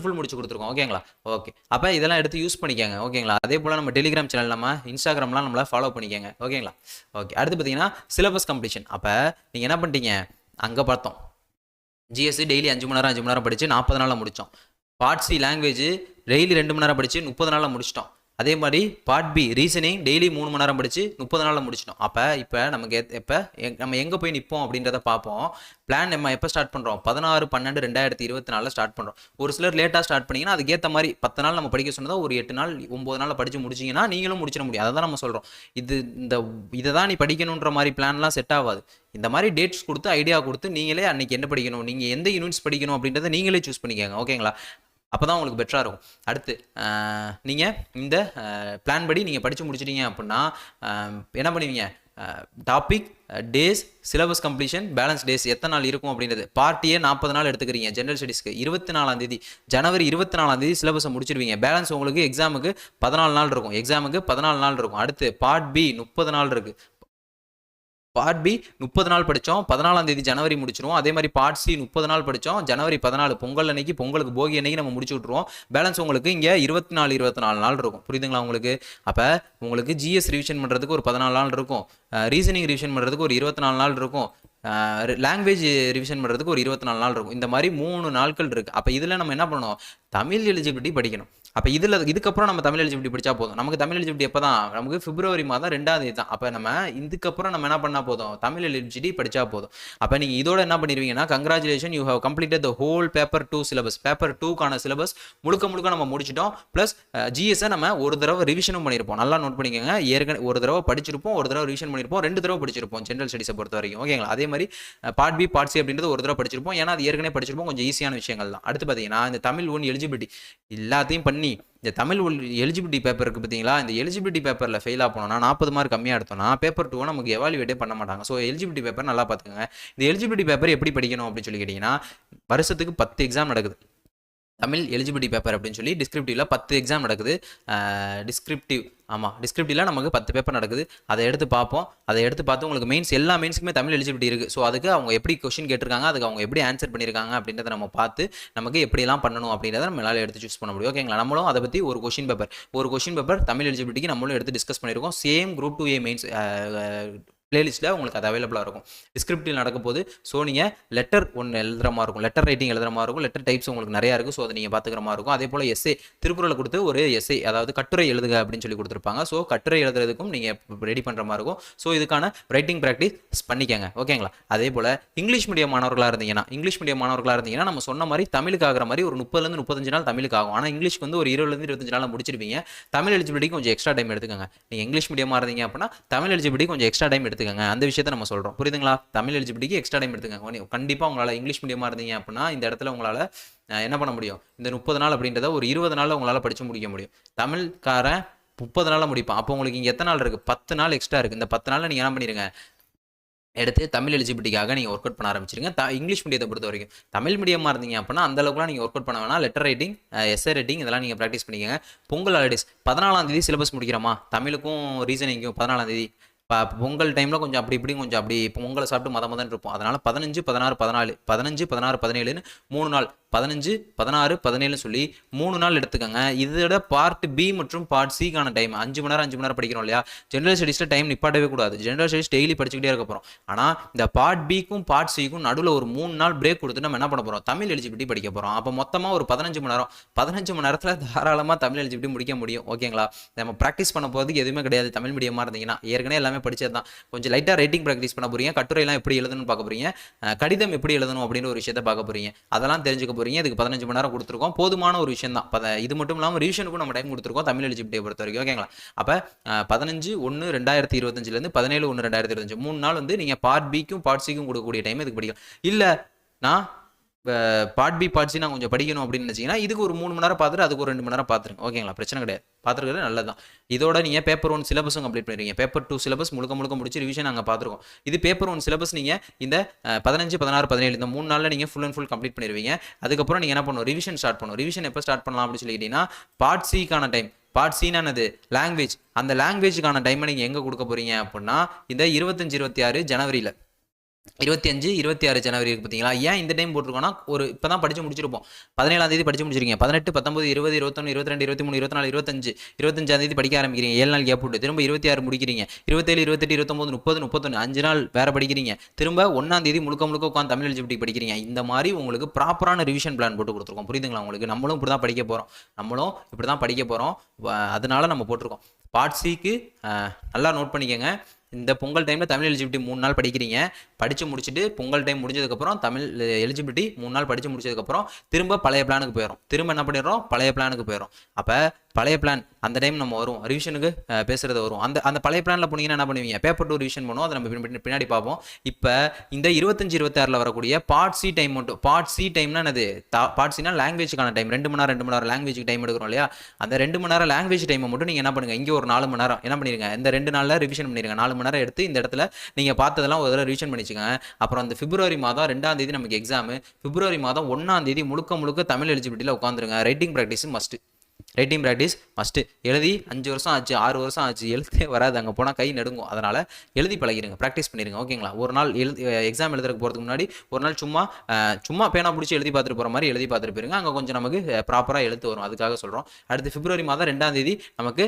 ஃபுல் முடிச்சு கொடுத்துருக்கோம். ஓகேங்களா? ஓகே. அப்போ இதெல்லாம் எடுத்து யூஸ் பண்ணிக்கோங்க. ஓகேங்களா? அதே போல் நம்ம டெலிகிராம் சேனல், நம்ம இன்ஸ்டாகிராம்லாம் நம்மளை ஃபாலோ பண்ணிக்கோங்க. ஓகேங்களா? ஓகே. அடுத்து பார்த்தீங்கன்னா சிலபஸ் கம்ப்ளீஷன். அப்போ நீங்கள் என்ன பண்ணிட்டீங்க, அங்கே பார்த்தோம் GS டெய்லி 5 மணி நேரம் படித்து 40 நாளில் முடித்தோம். பார்ட் சி லாங்குவேஜ் டெய்லி 2 மணி நேரம் படித்து 30 நாளில் முடிச்சிட்டோம். அதே மாதிரி பார்ட் பி ரீசனிங் டெய்லி 3 மணி நேரம் படித்து 30 நாளில் முடிச்சிட்டோம். அப்போ நமக்கு நம்ம எங்கே போய் நிற்போம் அப்படின்றத பார்ப்போம். பிளான் நம்ம எப்போ ஸ்டார்ட் பண்ணுறோம்? 16/12/2024 ஸ்டார்ட் பண்ணுறோம். ஒரு சிலர் லேட்டாக ஸ்டார்ட் பண்ணிங்கன்னா அதுக்கேற்ற மாதிரி 10 நாள் நம்ம படிக்க சொன்னதாக ஒரு 8 நாள் 9 நாளில் படித்து முடிச்சிங்கன்னா நீங்களும் முடிச்சிட முடியும். அதை தான் நம்ம சொல்கிறோம். இதை தான் நீ படிக்கணுன்ற மாதிரி பிளான்லாம் செட் ஆகாது. இந்த மாதிரி டேட்ஸ் கொடுத்து ஐடியா கொடுத்து நீங்களே அன்றைக்கி என்ன படிக்கணும், நீங்கள் எந்த யூனிட்ஸ் படிக்கணும் அப்படின்றத நீங்களே சூஸ் பண்ணிக்கோங்க. ஓகேங்களா? அப்போ தான் உங்களுக்கு பெட்டராக இருக்கும். அடுத்து நீங்கள் இந்த பிளான் படி நீங்கள் படித்து முடிச்சிட்டீங்க அப்படின்னா என்ன பண்ணுவீங்க, topic, days, syllabus completion, balance days எத்தனை நாள் இருக்கும் அப்படின்றது. பார்ட்டியே 40 நாள் எடுத்துக்கிறீங்க ஜென்ரல் ஸ்டடீஸ்க்கு. 24ஆம் தேதி ஜனவரி 24ஆம் தேதி சிலபஸை முடிச்சிருவீங்க. பேலன்ஸ் உங்களுக்கு எக்ஸாமுக்கு 14 நாள் இருக்கும். எக்ஸாமுக்கு 14 நாள் இருக்கும். அடுத்து பார்ட் பி 30 நாள் இருக்குது. பார்ட் பி 30 நாள் படித்தோம், 14ஆம் தேதி ஜனவரி முடிச்சிருவோம். அதே மாதிரி பார்ட் சி 30 நாள் படித்தோம், ஜனவரி 14 பொங்கல் அன்னைக்கு, பொங்கலுக்கு போகி அன்னைக்கு நம்ம முடிச்சு விட்ருவோம். பேலன்ஸ் உங்களுக்கு இங்கே 24 நாள் இருக்கும். புரியுதுங்களா உங்களுக்கு? அப்போ உங்களுக்கு ஜிஎஸ் ரிவிஷன் பண்ணுறதுக்கு ஒரு 14 நாள் இருக்கும், ரீசனிங் ரிவிஷன் பண்ணுறதுக்கு ஒரு 24 நாள் இருக்கும், லாங்குவேஜ் ரிவிஷன் பண்ணுறதுக்கு ஒரு 24 நாள் இருக்கும். இந்த மாதிரி 3 நாட்கள் இருக்குது. அப்போ இதில் நம்ம என்ன பண்ணணும்? தமிழ் எலிஜிபிலிட்டி படிக்கணும். அப்போ இதுக்கப்புறம் நம்ம தமிழ் எலிஜிபிலிட்டி படித்தா போதும். நமக்கு தமிழ் எலிஜிபிலிட்டி எப்போ தான்? நமக்கு பிப்ரவரி மாதம் 2ஆம் தேதி தான். அப்போ நம்ம இதுக்கப்புறம் நம்ம என்ன பண்ணால் போதும்? தமிழ் எலிஜிபிலிட்டி படித்தா போதும். அப்போ நீங்கள் இதோட என்ன பண்ணிடுவீங்கன்னா, congratulation, you have completed the whole paper 2 syllabus. Paper 2க்கான சிலபஸ் முழுக்க நம்ம முடிச்சிட்டோம். ப்ளஸ் ஜிஎஸ்ஸை நம்ம ஒரு தடவை ரிவிஷனும் பண்ணியிருப்போம். நல்லா நோட் பண்ணிக்கோங்க. ஏற்கனவே ஒரு தடவை படிச்சிருப்போம், ஒரு தடவை ரிவிஷன் பண்ணியிருப்போம், 2 தடவை படிச்சிருப்போம் ஜென்ரல் ஸ்டடீஸை பொறுத்த வரைக்கும். ஓகேங்களா? அதே மாதிரி பார்ட் பி, பார்ட் சி அப்படின்றது ஒரு தடவை படிச்சிருப்போம். ஏன்னா அது ஏற்கனவே படிச்சிருப்போம், கொஞ்சம் ஈஸியான விஷயங்கள் தான். அடுத்து பார்த்தீங்கன்னா, இந்த தமிழ் 1 எலிஜிபிலிட்டி எல்லாத்தையும் பண்ணி இந்த தமிழ் எலிஜிபிலிட்டி பேப்பர் இருக்குது பார்த்தீங்களா? இந்த எலிஜிபிலிட்டி பேப்பரில் ஃபெயிலாக போனோம்னா 40 மார்க் கம்மியாக எடுத்தோம்னா பேப்பர் 2 நமக்கு எவாலுவேட்டே பண்ண மாட்டாங்க. ஸோ எலிஜிபிலிட்டி பேப்பர் நல்லா பார்த்துக்கோங்க. இந்த எலிஜிபிலிட்டி பேப்பர் எப்படி படிக்கணும் அப்படின்னு சொல்லி கேட்டிங்கன்னா, வருஷத்துக்கு 10 எக்ஸாம் நடக்குது. தமிழ் எலிஜிபிலிட்டி பேப்பர் அப்படின்னு சொல்லி டிஸ்கிரிப்டிவில் 10 எக்ஸாம் நடக்குது. டிஸ்கிரிப்டிவில் நமக்கு 10 பேப்பர் நடக்குது. அதை எடுத்து பார்ப்போம். அதை எடுத்து பார்த்து உங்களுக்கு மெயின்ஸ், எல்லா மெயின்ஸுக்குமே தமிழ் எலிஜிபிலிட்டி இருக்குது. ஸோ அதுக்கு அவங்க எப்படி கொஸ்டின் கேட்டிருக்காங்க, அதுக்கு அவங்க எப்படி ஆன்சர் பண்ணியிருக்காங்க அப்படின்றத நம்ம பார்த்து நமக்கு எப்படிலாம் பண்ணணும் அப்படின்றத நம்மளால் எடுத்து சூஸ் பண்ண முடியும். ஓகேங்களா? நம்மளும் அதை பற்றி ஒரு கொஸ்டின் பேப்பர் தமிழ் எலிஜிபிலிட்டிக்கு நம்மளும் எடுத்து டிஸ்கஸ் பண்ணியிருக்கோம். சேம் குரூப் 2A மெயின்ஸ் பிளேலிஸ்ட்டில் உங்களுக்கு அது அவைலபிளாக இருக்கும். டிஸ்கிரிப்டிவ் நடக்க போது. ஸோ நீங்கள் லெட்டர் ஒன்று எழுதுகிற மாதிரி இருக்கும், லெட்டர் ரைட்டிங் எழுதுகிற மாதிரி இருக்கும், லெட்டர் டைப்ஸ் உங்களுக்கு நிறையா இருக்குது. ஸோ அதை நீங்கள் பார்த்துக்கிற மாதிரி இருக்கும். அதே போல் எஸ்ஏ, திருக்குறளை கொடுத்து ஒரு எஸ்ஏ, அதாவது கட்டுரை எழுதுக அப்படின்னு சொல்லி கொடுத்துருப்பாங்க. ஸோ கட்டுரை எழுதுறதுக்கும் நீங்கள் ரெடி பண்ணுற மாதிரி இருக்கும். ஸோ இதுக்கான ரைட்டிங் ப்ராக்டிஸ் பண்ணிக்கங்க. ஓகேங்களா? அதே போல் இங்கிலீஷ் மீடியம் மாணவர்களாக இருந்தீங்கன்னா நம்ம சொன்ன மாதிரி தமிழுக்கு ஆகிற மாதிரி ஒரு 30லேருந்து 35 நாள் தமிழுக்கு ஆகும். ஆனால் இங்கிலீஷ்க்கு வந்து ஒரு 20லேருந்து 25 நாள் முடிச்சிருப்பீங்க. தமிழ் எலிஜிபிலிட்டிக்கு கொஞ்சம் எக்ஸ்ட்ரா டைம் எடுத்துக்கங்க. நீங்கள் இங்கிலீஷ் மீடியமாக இருந்தீங்க அப்படின்னா தமிழ் எலிஜிபிலிட்டி கொஞ்சம் எக்ஸ்ட்ரா டைம் எடுத்துக்கங்க. அந்த விஷயத்தை நம்ம சொல்கிறோம். புரியுதுங்களா? தமிழ் எலிஜிபிலிட்டிக்கு எக்ஸ்ட்ரா டைம் எடுத்துக்கங்க. கண்டிப்பாக உங்களால் இங்கிலீஷ் மீடியமாக இருந்தீங்க அப்படின்னா இந்த இடத்துல உங்களால் என்ன பண்ண முடியும்? இந்த 30 நாள் அப்படின்றத ஒரு 20 நாளில் உங்களால் படித்து முடிக்க முடியும். தமிழ்காரன் 30 நாளில் முடிப்பான். அப்போ உங்களுக்கு இங்கே எத்தனை நாள் இருக்குது? 10 நாள் எக்ஸ்ட்ரா இருக்குது. இந்த 10 நாளில் நீங்கள் என்ன பண்ணிடுங்க, எடுத்து தமிழ் எலிஜிபிலிட்டிக்காக நீங்கள் ஒர்க் அவுட் பண்ண ஆரம்பிச்சிருங்க. இங்கிலீஷ் மீடியத்தை பொறுத்த வரைக்கும் தமிழ் மீடியமாக இருந்தீங்க அப்படின்னா அந்த அளவுக்குலாம் நீங்கள் ஒர்க் அவுட் பண்ண வேணாம். லெட்டர் ரைட்டிங், எஸ்ஏ ரைட்டிங் இதெல்லாம் நீங்கள் ப்ராக்டிஸ் பண்ணிக்கங்க. பொங்கல் ஹாலிடேஸ் 14ஆம் தேதி சிலபஸ் முடிக்கிறோமா? தமிழுக்கும் ரீசனிங்கும் 14ஆம் தேதி. பொங்கல் டைமில் கொஞ்சம் அப்படி பொங்கலை சாப்பிட்டு மதம் இருப்போம். அதனால் 15, 16, 14, 15, 16, 17ன்னு 3 நாள், 15, 16, 17 சொல்லி 3 நாள் எடுத்துக்கோங்க. இதோட பார்ட் பி மற்றும் பார்ட் சிக்கான டைம் 5 மணி நேரம் படிக்கிறோம் இல்லையா? ஜென்ரல் ஸ்டடீஸில் டைம் நிப்பாட்டவே கூடாது. ஜென்ரல் ஸ்டடீஸ் டெய்லி படிச்சுக்கிட்டே இருக்க போகிறோம். ஆனால் இந்த பார்ட் பிக்கும் பார்ட் சிக்கும் நடுவில் ஒரு 3 நாள் பிரேக் கொடுத்து நம்ம என்ன பண்ண போகிறோம்? தமிழ் எலிஜிபிலிட்டி படிக்க போகிறோம். அப்போ மொத்தமாக ஒரு 15 மணி நேரத்தில் தாராளமாக தமிழ் எலிஜிபிலிட்டி முடிக்க முடியும். ஓகேங்களா? நம்ம ப்ராக்டிஸ் பண்ண போகிறதுக்கு எதுவுமே கிடையாது. தமிழ் மீடியமாக இருந்தீங்கன்னா ஏற்கனவே எல்லாமே படிச்சது தான். கொஞ்சம் லைட்டாக ரைட்டிங் ப்ராக்டிஸ் பண்ண போகிறீங்க. கட்டுரையெல்லாம் எப்படி எழுதணும்னு பார்க்க போகிறீங்க. கடிதம் எப்படி எழுதணும் அப்படின்னு ஒரு விஷயத்தை பார்க்க போகிறீங்க. அதெல்லாம் தெரிஞ்சுக்க போகிறீங்க. இதுக்கு 15 மணி நேரம் கொடுத்துருக்கோம். போதுமான ஒரு விஷயம் தான். இது மட்டும் இல்லாமல் ரிவிஷனுக்கும் நம்ம டைம் கொடுத்துருக்கோம் தமிழ் எலிஜிபிலிட்டியை பொறுத்த வரைக்கும். ஓகேங்களா? அப்போ 15/1/2025 17/1/2025 3 நாள் வந்து நீங்கள் பார்ட் பிக்கும் பார்ட் சிக்கும் கொடுக்கக்கூடிய டைம் இதுக்கு படிக்கலாம். இல்லை நான் பார்ட் பி பார்ட் சி நான் கொஞ்சம் படிக்கணும் அப்படின்னு நினச்சிங்கன்னா இதுக்கு ஒரு 3 மணி நேரம் பார்த்துட்டு அதுக்கு ஒரு 2 மணி நேரம் பார்த்துருங்க. ஓகேங்களா? பிரச்சனை கிடையாது. பார்த்துருக்கிறது நல்லது தான். இதோட நீங்கள் பேப்பர் 1 சிலபஸும் கம்ப்ளீட் பண்ணிடுவீங்க. பேப்பர் 2 சிலபஸ் முழுக்க முடிச்சு ரிவிஷன் நாங்கள் பார்த்துருக்கோம். இது பேப்பர் 1 சிலபஸ் நீங்கள் இந்த 15, 16, 17 இந்த 3 நாளில் நீங்கள் ஃபுல் அண்ட் ஃபுல் கம்ப்ளீட் பண்ணிடுவீங்க. அதுக்கப்புறம் நீங்கள் என்ன பண்ணணும்? ரிவிஷன் ஸ்டார்ட் பண்ணணும். ரிவிஷன் எப்போ ஸ்டார்ட் பண்ணலாம் அப்படின்னு சொல்லிக்கிட்டீங்கன்னா பார்ட் சிக்கான டைம். பார்ட் சீனானது லாங்குவேஜ். அந்த லாங்குவேஜுக்கான டைமை நீங்கள் எங்கே கொடுக்க போகிறீங்க அப்படின்னா இந்த 25, 26 ஜனவரியில் 25, 26 ஜனவரி இருக்குது பார்த்தீங்களா? ஏன் இந்த டைம் போட்டிருக்கோன்னா ஒரு இப்போ தான் படித்து முடிச்சிருப்போம். 17ஆம் தேதி படித்து முடிச்சிருக்கீங்க. 18, 19, 20, 21, 22, 23, 24, 25, 25ஆம் தேதி படிக்க ஆரம்பிக்கிறீங்க. 7 நாள் கேப் விட்டு திரும்ப 26 முடிக்கிறீங்க. 27, 28, 29, 30, 31 5 நாள் வேறு படிக்கிறீங்க. திரும்ப 1ஆம் தேதி முழுக்க உட்காந்து தமிழ் எலிஜிபிலிட்டி படிக்கிறீங்க. இந்த மாதிரி உங்களுக்கு ப்ராப்பரான ரிவிஷன் பிளான் போட்டு கொடுத்துருக்கோம். புரியுதுங்களா உங்களுக்கு? நம்மளும் இப்படி தான் படிக்க போகிறோம். அதனால நம்ம போட்டிருக்கோம். பார்ட் சிக்கு நல்லா நோட் பண்ணிக்கோங்க. இந்த பொங்கல் டைமில் தமிழ் எலிஜிபிலிட்டி 3 நாள் படிக்கிறீங்க. படித்து முடிச்சுட்டு பொங்கல் டைம் முடிஞ்சதுக்கப்புறம் தமிழ் எலிஜிபிலிட்டி 3 நாள் படித்து முடிச்சதுக்கப்புறம் திரும்ப பழைய பிளானுக்கு போயிடும். திரும்ப என்ன பண்ணிடுறோம்? பழைய பிளானுக்கு போயிடும். அப்போ பழைய பிளான் அந்த டைம் நம்ம வரும் ரிவிஷனுக்கு பேசுறது வரும். அந்த அந்த பழைய பிளானில் போனீங்கன்னா என்ன பண்ணுவீங்க, பேப்பர் 2 ரிவிஷன் பண்ணுவோம், அதை நம்ம பின்னாடி பார்ப்போம். இப்போ இந்த 25-26 வரக்கூடிய பார்ட் சி டைம் மட்டும், பார்ட் சி டைம்னா என்னது, பார்ட் சினா லாங்குவேஜுக்கான டைம், 2 மணி நேரம் லாங்குவேஜுக்கு டைம் எடுக்கிறோம் இல்லையா, அந்த 2 மணி நேரம் லாங்குவேஜ் டைமை மட்டும் நீங்கள் என்ன பண்ணுங்க, இங்கே ஒரு 4 மணி நேரம் என்ன பண்ணிருங்க, இந்த 2 நாளில் ரிவிஷன் பண்ணிருங்க. 4 மணி நேரம் எடுத்து இந்த இடத்துல நீங்கள் பார்த்ததெல்லாம் ஒரு தடவை ரிவிஷன் பண்ணிச்சுங்க. அப்புறம் அந்த பிப்ரவரி மாதம் 2ஆம் தேதி நமக்கு எக்ஸாமு, பிப்ரவரி மாதம் 1ஆம் தேதி முழுக்க தமிழ் எலிஜிபிலிட்டியில் உட்காந்துருங்க. Writing practice must, writing practice must. எழுதி 5 வருஷம் ஆச்சு, 6 வருஷம் ஆச்சு, எழுத்தே வராது, அங்கே போனால் கை நடுங்கும். அதனால் எழுதி பழகிடுங்க, ப்ராக்டிஸ் பண்ணிடுங்க. ஓகேங்களா, ஒரு நாள் எக்ஸாம் எழுதுறதுக்கு போகிறதுக்கு முன்னாடி ஒரு நாள் சும்மா பேனா பிடிச்சி எழுதி பார்த்துட்டு போகிற மாதிரி எழுதி பார்த்துட்டு போயிருங்க. அங்கே கொஞ்சம் நமக்கு ப்ராப்பராக எழுத்து வரும், அதுக்காக சொல்கிறோம். அடுத்து பிப்ரவரி மாதம் 2ஆம் தேதி நமக்கு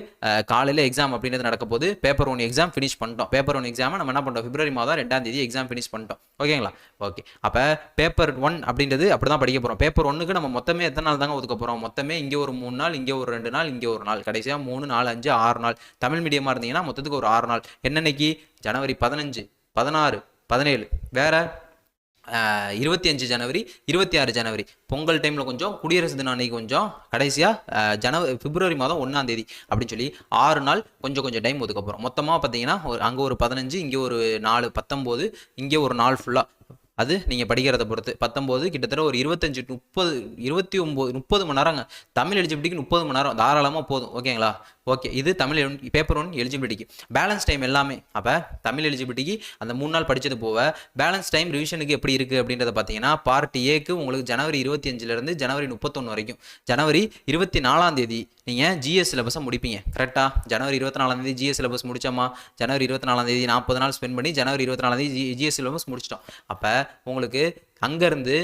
காலையில் எக்ஸாம் அப்படின்றது நடக்க போது. பேப்பர் 1 எக்ஸாம் ஃபினிஷ் பண்ணிட்டோம். பேப்பர் 1 எக்ஸாமை நம்ம என்ன பண்ணிட்டோம், பிப்ரவரி மாதம் 2ஆம் தேதி எக்ஸாம் ஃபினிஷ் பண்ணிட்டோம். ஓகேங்களா, ஓகே. அப்போ பேப்பர் 1 அப்படின்றது அப்படி தான் படிக்க போகிறோம். பேப்பர் 1க்கு நம்ம மொத்தமே எத்தனை நாள் தாங்க ஒதுக்க போகிறோம், மொத்தமே இங்கே ஒரு 3 நாள், இங்கே ஒரு 2 நாள், இங்கே ஒரு நாள், கடைசியாக 3, 4, 5, 6 நாள். தமிழ் மீடியமாக இருந்தீங்கன்னா மொத்தத்துக்கு ஒரு 6 நாள். என்னன்னைக்கு, ஜனவரி 15, 16, 17, வேற 25 ஜனவரி, 26 ஜனவரி, பொங்கல் டைமில் கொஞ்சம், குடியரசு தினம் அன்னைக்கு கொஞ்சம், கடைசியாக பிப்ரவரி மாதம் 1ஆம் தேதி அப்படின்னு சொல்லி 6 நாள் கொஞ்சம் டைம் ஒதுக்க போகிறோம். மொத்தமாக பார்த்தீங்கன்னா அங்கே ஒரு 15, இங்கே ஒரு 4, 19, இங்கே ஒரு நாள் ஃபுல்லாக, அது நீங்கள் படிக்கிறத பொறுத்து. 19 கிட்டத்தட்ட ஒரு 25, 30, 29, 30 மணி நேரங்க. தமிழ் எலிஜிபிலிட்டிக்கு 30 மணி நேரம் தாராளமாக போதும். ஓகேங்களா, ஓகே. இது தமிழ் பேப்பர் 1 எலிஜிபிலிட்டிக்கு. பேலன்ஸ் டைம் எல்லாமே அப்போ தமிழ் எலிஜிபிலிட்டிக்கு அந்த 3 நாள் படித்தது போக பேலன்ஸ் டைம் ரிவிஷனுக்கு எப்படி இருக்குது அப்படின்றத பார்த்தீங்கன்னா, பார்ட் ஏக்கு உங்களுக்கு ஜனவரி 25லேருந்து ஜனவரி 31 வரைக்கும். ஜனவரி 24ஆம் தேதி நீங்கள் ஜிஎஸ் சிலபஸை முடிப்பீங்க. கரெக்டாக, ஜனவரி 24ஆம் தேதி ஜிஎஸ் சிலபஸ் முடிச்சோமா, ஜனவரி 24ஆம் தேதி 40 நாள் ஸ்பெண்ட் பண்ணி ஜனவரி 24ஆம் தேதி ஜிஎஸ் சிலபஸ் முடிச்சிட்டோம். அப்போ உங்களுக்கு அங்கேருந்து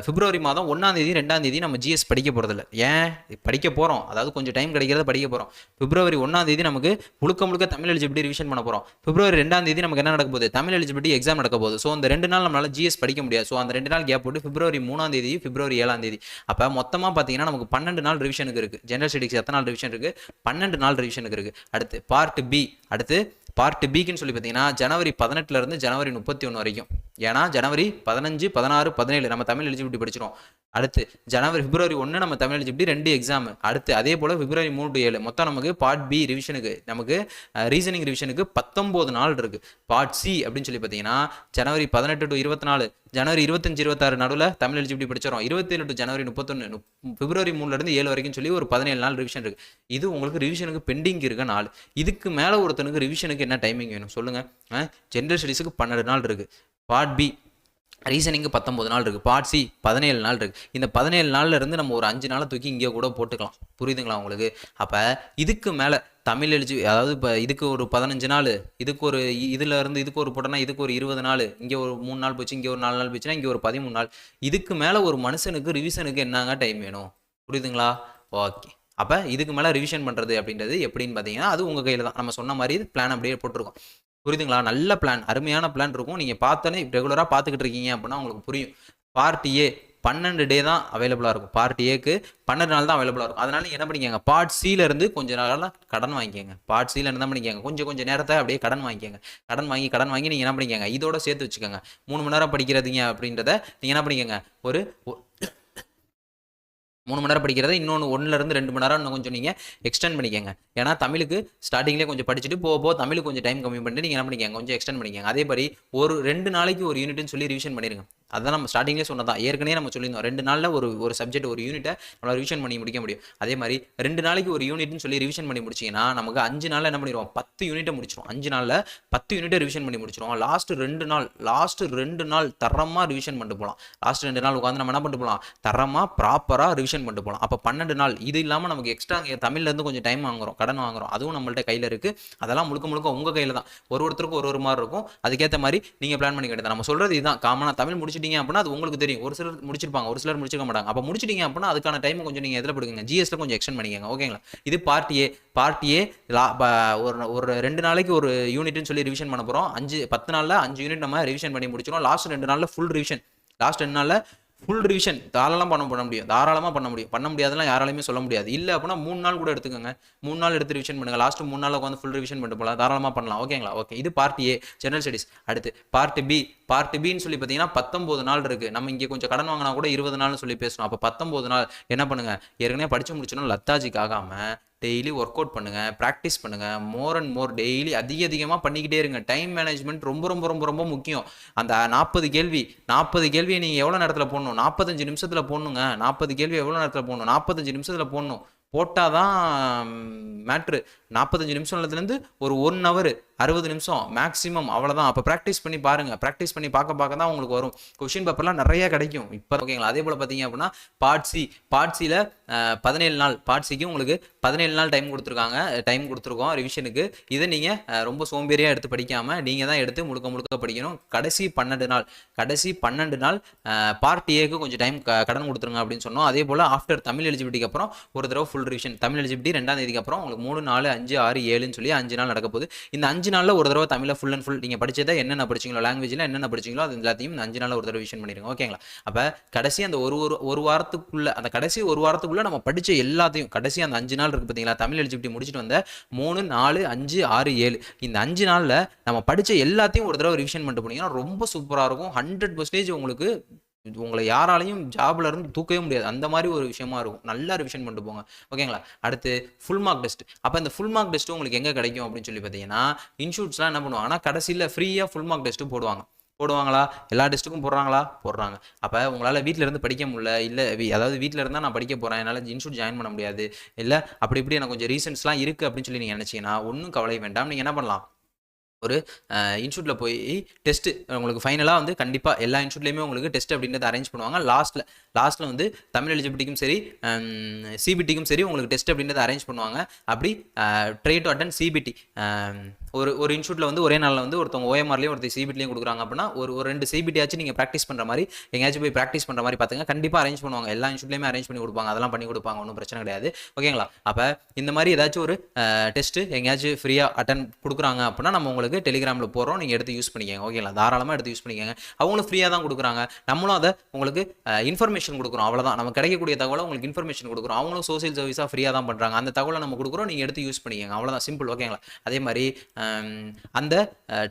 பிப்ரவரி மாதம் 1ஆம் தேதி 2ஆம் தேதி நம்ம ஜிஎஸ் படிக்க போகிறதில்ல. ஏன் படிக்க போகிறோம், அதாவது கொஞ்சம் டைம் கிடைக்கிறத படிக்க போகிறோம். பிப்ரவரி 1ஆம் தேதி நமக்கு முழுக்க தமிழ் எலிஜிபிலிட்டி ரிவிஷன் பண்ண போகிறோம். பிப்ரவரி 2ஆம் தேதி நமக்கு என்ன நடக்க போகுது, தமிழ் எலிஜிபிலிட்டி எக்ஸாம் நடக்க போகுது. ஸோ அந்த 2 நாள் நம்மளால் ஜிஎஸ் படிக்க முடியாது. ஸோ அந்த 2 நாள் கேப் போட்டு பிப்ரவரி 3ஆம் தேதி, பிப்ரவரி 7ஆம் தேதி, அப்போ மொத்தமாக பார்த்தீங்கன்னா நமக்கு 12 நாள் ரிவிஷனுக்கு இருக்குது. ஜெனரல் ஸ்டடீஸ் எத்தனை நாள் ரிவிஷன் இருக்குது, 12 நாள் ரிவிஷனுக்கு இருக்குது. அடுத்து பார்ட் பி, அடுத்து பார்ட் பிக்குன்னு சொல்லி பார்த்தீங்கன்னா ஜனவரி 18லேருந்து ஜனவரி 31 வரைக்கும். ஏன்னா ஜனவரி 15, 16, 17 நம்ம தமிழ் எலிஜிபிலிட்டி படிச்சிடும். அடுத்து பிப்ரவரி 1 நம்ம தமிழ் எலிஜிபிலிட்டி 2 எக்ஸாம். அடுத்து அதே போல் பிப்ரவரி 3 to 7 மொத்தம் நமக்கு பார்ட் பி ரிவிஷனுக்கு, நமக்கு ரீசனிங் ரிவிஷனுக்கு 19 நாள் இருக்குது. பார்ட் சி அப்படின்னு சொல்லி பார்த்தீங்கன்னா ஜனவரி 18 to 24, ஜனவரி 25, 26 நடுவில் தமிழ் எலிஜிபிலிட்டி படிச்சிடும். 27 to ஜனவரி 31, பிப்ரவரி 3லேருந்து 7 வரைக்கும் சொல்லி ஒரு 17 நாள் ரிவிஷன் இருக்குது. இது உங்களுக்கு ரிவிஷனுக்கு பெண்டிங் இருக்க நாள். இதுக்கு மேலே ஒருத்தனுக்கு ரிவிஷனுக்கு என்ன டைமிங் வேணும் சொல்லுங்கள். ஜென்ரல் ஸ்டடீஸுக்கு 12 நாள் இருக்குது. பார்ட் பி ரீசனிங்கு 19 நாள் இருக்குது. பார்ட் சி 17 நாள் இருக்குது. இந்த 17 நாளில் இருந்து நம்ம ஒரு 5 நாளை தூக்கி இங்கே கூட போட்டுக்கலாம். புரியுதுங்களா உங்களுக்கு? அப்போ இதுக்கு மேலே தமிழ் அதாவது இப்போ இதுக்கு ஒரு 15 நாள், இதுக்கு ஒரு இதில் இருந்து இதுக்கு ஒரு போட்டோன்னா இதுக்கு ஒரு 20 நாள், இங்கே ஒரு 3 நாள் போச்சு, இங்கே ஒரு 4 நாள் போச்சுன்னா இங்கே ஒரு 13 நாள். இதுக்கு மேலே ஒரு மனுஷனுக்கு ரிவிஷனுக்கு என்னங்க டைம் வேணும்? புரியுதுங்களா? ஓகே. அப்போ இதுக்கு மேலே ரிவிஷன் பண்ணுறது அப்படின்றது எப்படின்னு பார்த்தீங்கன்னா அது உங்கள் கையில் தான். நம்ம சொன்ன மாதிரி பிளான் அப்படியே போட்டிருக்கோம். புரியுதுங்களா? நல்ல பிளான், அருமையான பிளான் இருக்கும். நீங்கள் பார்த்தோன்னே ரெகுலராக பார்த்துக்கிட்டு இருக்கீங்க அப்படின்னா உங்களுக்கு புரியும். பார்ட் ஏ 12 டே தான் அவைலபிளாக இருக்கும். பார்ட் ஏக்கு 12 நாள் தான் அவைலபிளாக இருக்கும். அதனால நீங்கள் என்ன பண்ணிக்கங்க, பார்ட் சியிலேருந்து கொஞ்சம் நாளாக கடன் வாங்கிக்கங்க. பார்ட் சியிலேருந்து தான் பண்ணிக்கங்க, கொஞ்சம் நேரத்தை அப்படியே கடன் வாங்கிக்கங்க. கடன் வாங்கி நீங்கள் என்ன பண்ணிக்கங்க, இதோட சேர்த்து வச்சுக்கோங்க. 3 மணி நேரம் படிக்கிறதுங்க அப்படின்றத நீங்கள் என்ன பண்ணிக்கங்க, ஒரு 3 மணி நேரம் படிக்கிறத இன்னொன்று 1லேருந்து 2 மணி நேரம் இன்னும் கொஞ்சம் நீங்கள் எக்ஸ்டெண்ட் பண்ணிக்கங்க. ஏன்னா தமிழுக்கு ஸ்டார்டிங்லேயே கொஞ்சம் படிச்சுட்டு போக தமிழுக்கு கொஞ்சம் டைம் கம்மி பண்ணிட்டு நீங்கள் என்ன பண்ணிக்கங்க, கொஞ்சம் எக்ஸ்டெண்ட் பண்ணிக்கங்க. அதே மாதிரி ஒரு 2 நாளைக்கு ஒரு யூனிட்னு சொல்லி ரிவிஷன் பண்ணிடுங்க. அதான் நம்ம ஸ்டார்டிங்லேயே சொன்னதான், ஏற்கனவே நம்ம சொல்லியிருந்தோம் 2 நாளில் ஒரு சப்ஜெக்ட் ஒரு யூனிட்டை நம்மளால் ரிவிஷன் பண்ணி முடிக்க முடியும். அதே மாதிரி 2 நாளைக்கு ஒரு யூனிட்னு சொல்லி ரிவிஷன் பண்ணி முடிச்சிங்கன்னா நமக்கு 5 நாளில் என்ன பண்ணிடுவோம், 10 யூனிட்டை முடிச்சிடும். 5 நாளில் 10 யூனிட்டை ரிவிஷன் பண்ணி முடிச்சிடும். லாஸ்ட் 2 நாள் தரமாக ரிவிஷன் பண்ணிட்டு போகலாம். லாஸ்ட் 2 நாள் உட்காந்து நம்ம என்ன பண்ணிட்டு போகலாம், தரமாக ப்ராப்பராக ரிவிஷன் பண்ணிட்டு போகலாம். அப்போ 12 நாள். இது இல்லாமல் நமக்கு எக்ஸ்ட்ரா தமிழ்லேருந்து கொஞ்சம் டைம் வாங்குறோம், கடன் வாங்குறோம். அதுவும் நம்மள்ட்ட கையில் இருக்குது. அதெல்லாம் முழுக்க உங்கள் கையில் தான். ஒருத்தருக்கும் ஒரு மாதிரி இருக்கும். அதுக்கேற்ற மாதிரி நீங்கள் பிளான் பண்ணி கேட்டது. நம்ம சொல்கிறது இதுதான். காமனாக தமிழ் முடிச்சிட்டீங்க அப்படின்னா அது உங்களுக்கு தெரியும். ஒரு சிலர் முடிச்சிருப்பாங்க, ஒரு சிலர் முடிச்சிருக்க மாட்டாங்க. அப்போ முடிச்சிட்டீங்க அப்படின்னா அதுக்கான டைம் கொஞ்சம் நீங்கள் எதில் கொடுங்க, ஜிஎஸ்ல கொஞ்சம் எக்ஸ்டெண்ட் பண்ணிக்கங்க. ஓகேங்களா? இது பார்ட் ஏ. ஒரு 2 நாளைக்கு ஒரு யூனிட்னு சொல்லி ரிவிஷன் பண்ண போகிறோம். 10 நாளில் 5 யூனிட் நம்ம ரிவிஷன் பண்ணி முடிச்சிடும். லாஸ்ட் 2 நாளில் ஃபுல் ரிவிஷன். லாஸ்ட் 2 நாளில் ஃபுல் ரிவிஷன் தாராளமாக பண்ண முடியாதெல்லாம் யாராலையுமே சொல்ல முடியாது. இல்லை அப்படின்னா 3 நாள் கூட எடுத்துக்கோங்க. 3 நாள் எடுத்து ரிவிஷன் பண்ணுங்க. லாஸ்ட் 3 நாள் உட்காந்து ஃபுல் ரிவிஷன் பண்ணிட்டு போகலாம். தாராளமாக பண்ணலாம். ஓகேங்களா? ஓகே, இது பார்ட் ஏ ஜெனரல் ஸ்டடிஸ். அடுத்து பார்ட் பின்னு சொல்லி பார்த்தீங்கன்னா 19 நாள் இருக்கு. நம்ம இங்கே கொஞ்சம் கடன் வாங்கினா கூட 20 நாள்னு சொல்லி பேசணும். அப்போ 19 நாள் என்ன பண்ணுங்க, ஏற்கனவே படிச்சு முடிச்சோன்னா லத்தாஜிக் ஆகாம டெய்லி ஒர்க் அவுட் பண்ணுங்க, ப்ராக்டிஸ் பண்ணுங்க, மோர் அண்ட் மோர் டெய்லி அதிகமாக பண்ணிக்கிட்டே இருங்க. டைம் மேனேஜ்மெண்ட் ரொம்ப ரொம்ப ரொம்ப ரொம்ப முக்கியம். அந்த 40 கேள்வியை நீங்கள் எவ்வளோ நேரத்தில் போடணும்? 45 நிமிஷத்தில் போடணுங்க. 40 கேள்வி எவ்வளோ நேரத்தில் போடணும்? 45 நிமிஷத்தில் போடணும். போட்டால் தான் மேட்ரு. 45 நிமிஷம்லேருந்து ஒரு 1 ஹவர் 60 நிமிஷம் மேக்ஸிமம், அவ்வளோதான். அப்போ ப்ராக்டிஸ் பண்ணி பாருங்கள். ப்ராக்டிஸ் பண்ணி பார்க்க தான் உங்களுக்கு வரும். கொஷின் பேப்பர்லாம் நிறைய கிடைக்கும் இப்போ. ஓகேங்களா? அதே போல் பார்த்தீங்க அப்படின்னா பார்ட் சியில் 17 நாள். பார்ட் சிக்கு உங்களுக்கு 17 நாள் டைம் கொடுத்துருக்கோம் ரிவிஷனுக்கு. இதை நீங்கள் ரொம்ப சோம்பேறியாக எடுத்து படிக்காமல் நீங்கள் தான் எடுத்து முழுக்க படிக்கணும். கடைசி 12 நாள் பார்ட் ஏக்கு கொஞ்சம் டைம் கடன் கொடுத்துருங்க அப்படின்னு சொன்னோம். அதே போல் ஆஃப்டர் தமிழ் எலிஜிபிலிட்டிக்கு அப்புறம் ஒரு தடவை ஃபுல் ரிவிஷன். தமிழ் எலிஜிபிலிட்டி 2ஆம் தேதிக்கு அப்புறம் உங்களுக்கு 3, 4, 5, 6, 7ன்னு சொல்லி 5 நாள் நடக்க போகுது. இந்த 5 நாளில் ஒரு தடவை தமிழை ஃபுல் அண்ட் ஃபுல் நீங்கள் படிச்சதை என்னென்ன படிச்சிங்களோ, லாங்குவேஜில் என்னென்ன படிச்சிங்களோ அது எல்லாத்தையும் இந்த 5 நாளில் ஒரு தடவை ரிவிஷன் பண்ணிடுங்க. ஓகேங்களா? அப்போ கடைசி அந்த ஒரு வாரத்துக்குள்ளே நம்ம படித்த எல்லாத்தையும், கடைசி அந்த 5 நாள் இருக்குது பார்த்தீங்களா, தமிழ் எலிஜிபிலிட்டி முடிச்சுட்டு வந்த 3, 4, 5, 6, 7 இந்த 5 நாளில் நம்ம படித்த எல்லாத்தையும் ஒரு தடவை ரிவிஷன் பண்ணிட்டு போனீங்கன்னா ரொம்ப சூப்பராக இருக்கும். 100% உங்களுக்கு உங்களை யாராலையும் ஜாப்ல இருந்து தூக்கவே முடியாது. அந்த மாதிரி ஒரு விஷயமா இருக்கும். நல்லா ரிவிஷன் பண்ணிட்டு போங்க. ஓகேங்களா? அடுத்து ஃபுல் மார்க் டெஸ்ட். அப்போ இந்த ஃபுல் மார்க் டெஸ்ட் உங்களுக்கு எங்கே கிடைக்கும் அப்படின்னு சொல்லி பார்த்தீங்கன்னா, இன்ஸ்டியூட்ஸ்லாம் என்ன பண்ணுவாங்கன்னா கடைசியில் ஃப்ரீயாக ஃபுல் மார்க் டெஸ்ட்டு போடுவாங்களா? எல்லா டெஸ்ட்டுக்கும் போடுறாங்க. அப்போ உங்களால் வீட்டில் இருந்து படிக்க முடியல, இல்லை அதாவது வீட்டில் இருந்தால் நான் படிக்க போகிறேன், என்னால் இன்ஸ்டியூட் ஜாயின் பண்ண முடியாது, இல்லை அப்படி எனக்கு கொஞ்சம் ரீசன்ஸ்லாம் இருக்குது அப்படின்னு சொல்லி நீங்கள் நினச்சிங்கன்னா ஒன்றும் கவலை வேண்டாம். நீங்கள் என்ன பண்ணலாம், ஒரு இன்ஸ்டியூட்டில் போய் டெஸ்ட்டு உங்களுக்கு ஃபைனலாக வந்து கண்டிப்பாக எல்லா இன்ஸ்டியூட்லேயுமே உங்களுக்கு டெஸ்ட் அப்படின்றத அரேஞ்ச் பண்ணுவாங்க. லாஸ்ட்டில் வந்து தமிழ் எலிஜிபிலிட்டிக்கும் சரி சிபிடிக்கும் சரி உங்களுக்கு டெஸ்ட் அப்படின்றத அரேஞ்ச் பண்ணுவாங்க. அப்படி ட்ரை டு அட்டன் சிபிடி ஒரு இன்ஸ்டியூட்டில் வந்து ஒரே நாளில் வந்து ஒருத்தவங்க ஓஎம்ஆர்லேயும் ஒருத்தர் சிபிடிலையும் கொடுக்குறாங்க அப்படின்னா ஒரு 2 சிபிடியாச்சும் நீங்கள் ப்ராக்டிஸ் பண்ணுற மாதிரி எங்கேயாச்சும் போய் ப்ராக்டிஸ் பண்ணுற மாதிரி பார்த்துங்க. கண்டிப்பாக அரேஞ்ச் பண்ணுவாங்க. எல்லா இன்ஸ்டியூட்லேயுமே அரேஞ்ச் பண்ணி கொடுப்பாங்க. அதெல்லாம் பண்ணி கொடுப்பாங்க, ஒன்றும் பிரச்சனை கிடையாது. ஓகேங்களா? அப்போ இந்த மாதிரி ஏதாச்சும் ஒரு டெஸ்ட்டு எங்கேயாச்சும் ஃப்ரீயாக அட்டன் கொடுக்குறாங்க அப்படின்னா நம்ம உங்களுக்கு டெலிகிராமில் போகிறோம், நீங்கள் எடுத்து யூஸ் பண்ணிக்கோங்க. ஓகேங்களா? தாராளமாக எடுத்து யூஸ் பண்ணிக்கோங்க. அவங்களும் ஃப்ரீயாக தான் கொடுக்குறாங்க, நம்மளும் அதை உங்களுக்கு இன்ஃபர்மேஷன் கொடுக்குறோம். அவ்வளோதான். நம்ம கிடைக்கக்கூடிய தகவலை உங்களுக்கு இன்ஃபர்மேஷன் கொடுக்குறோம். அவங்களும் சோசியல் சர்வீஸாக ஃப்ரீயாக தான் பண்ணுறாங்க. அந்த தகவலை நம்ம கொடுக்குறோம், நீங்கள் எடுத்து யூஸ் பண்ணிக்கோங்க. அவ்வளோதான், சிம்பிள். ஓகேங்களா? அதே மாதிரி அந்த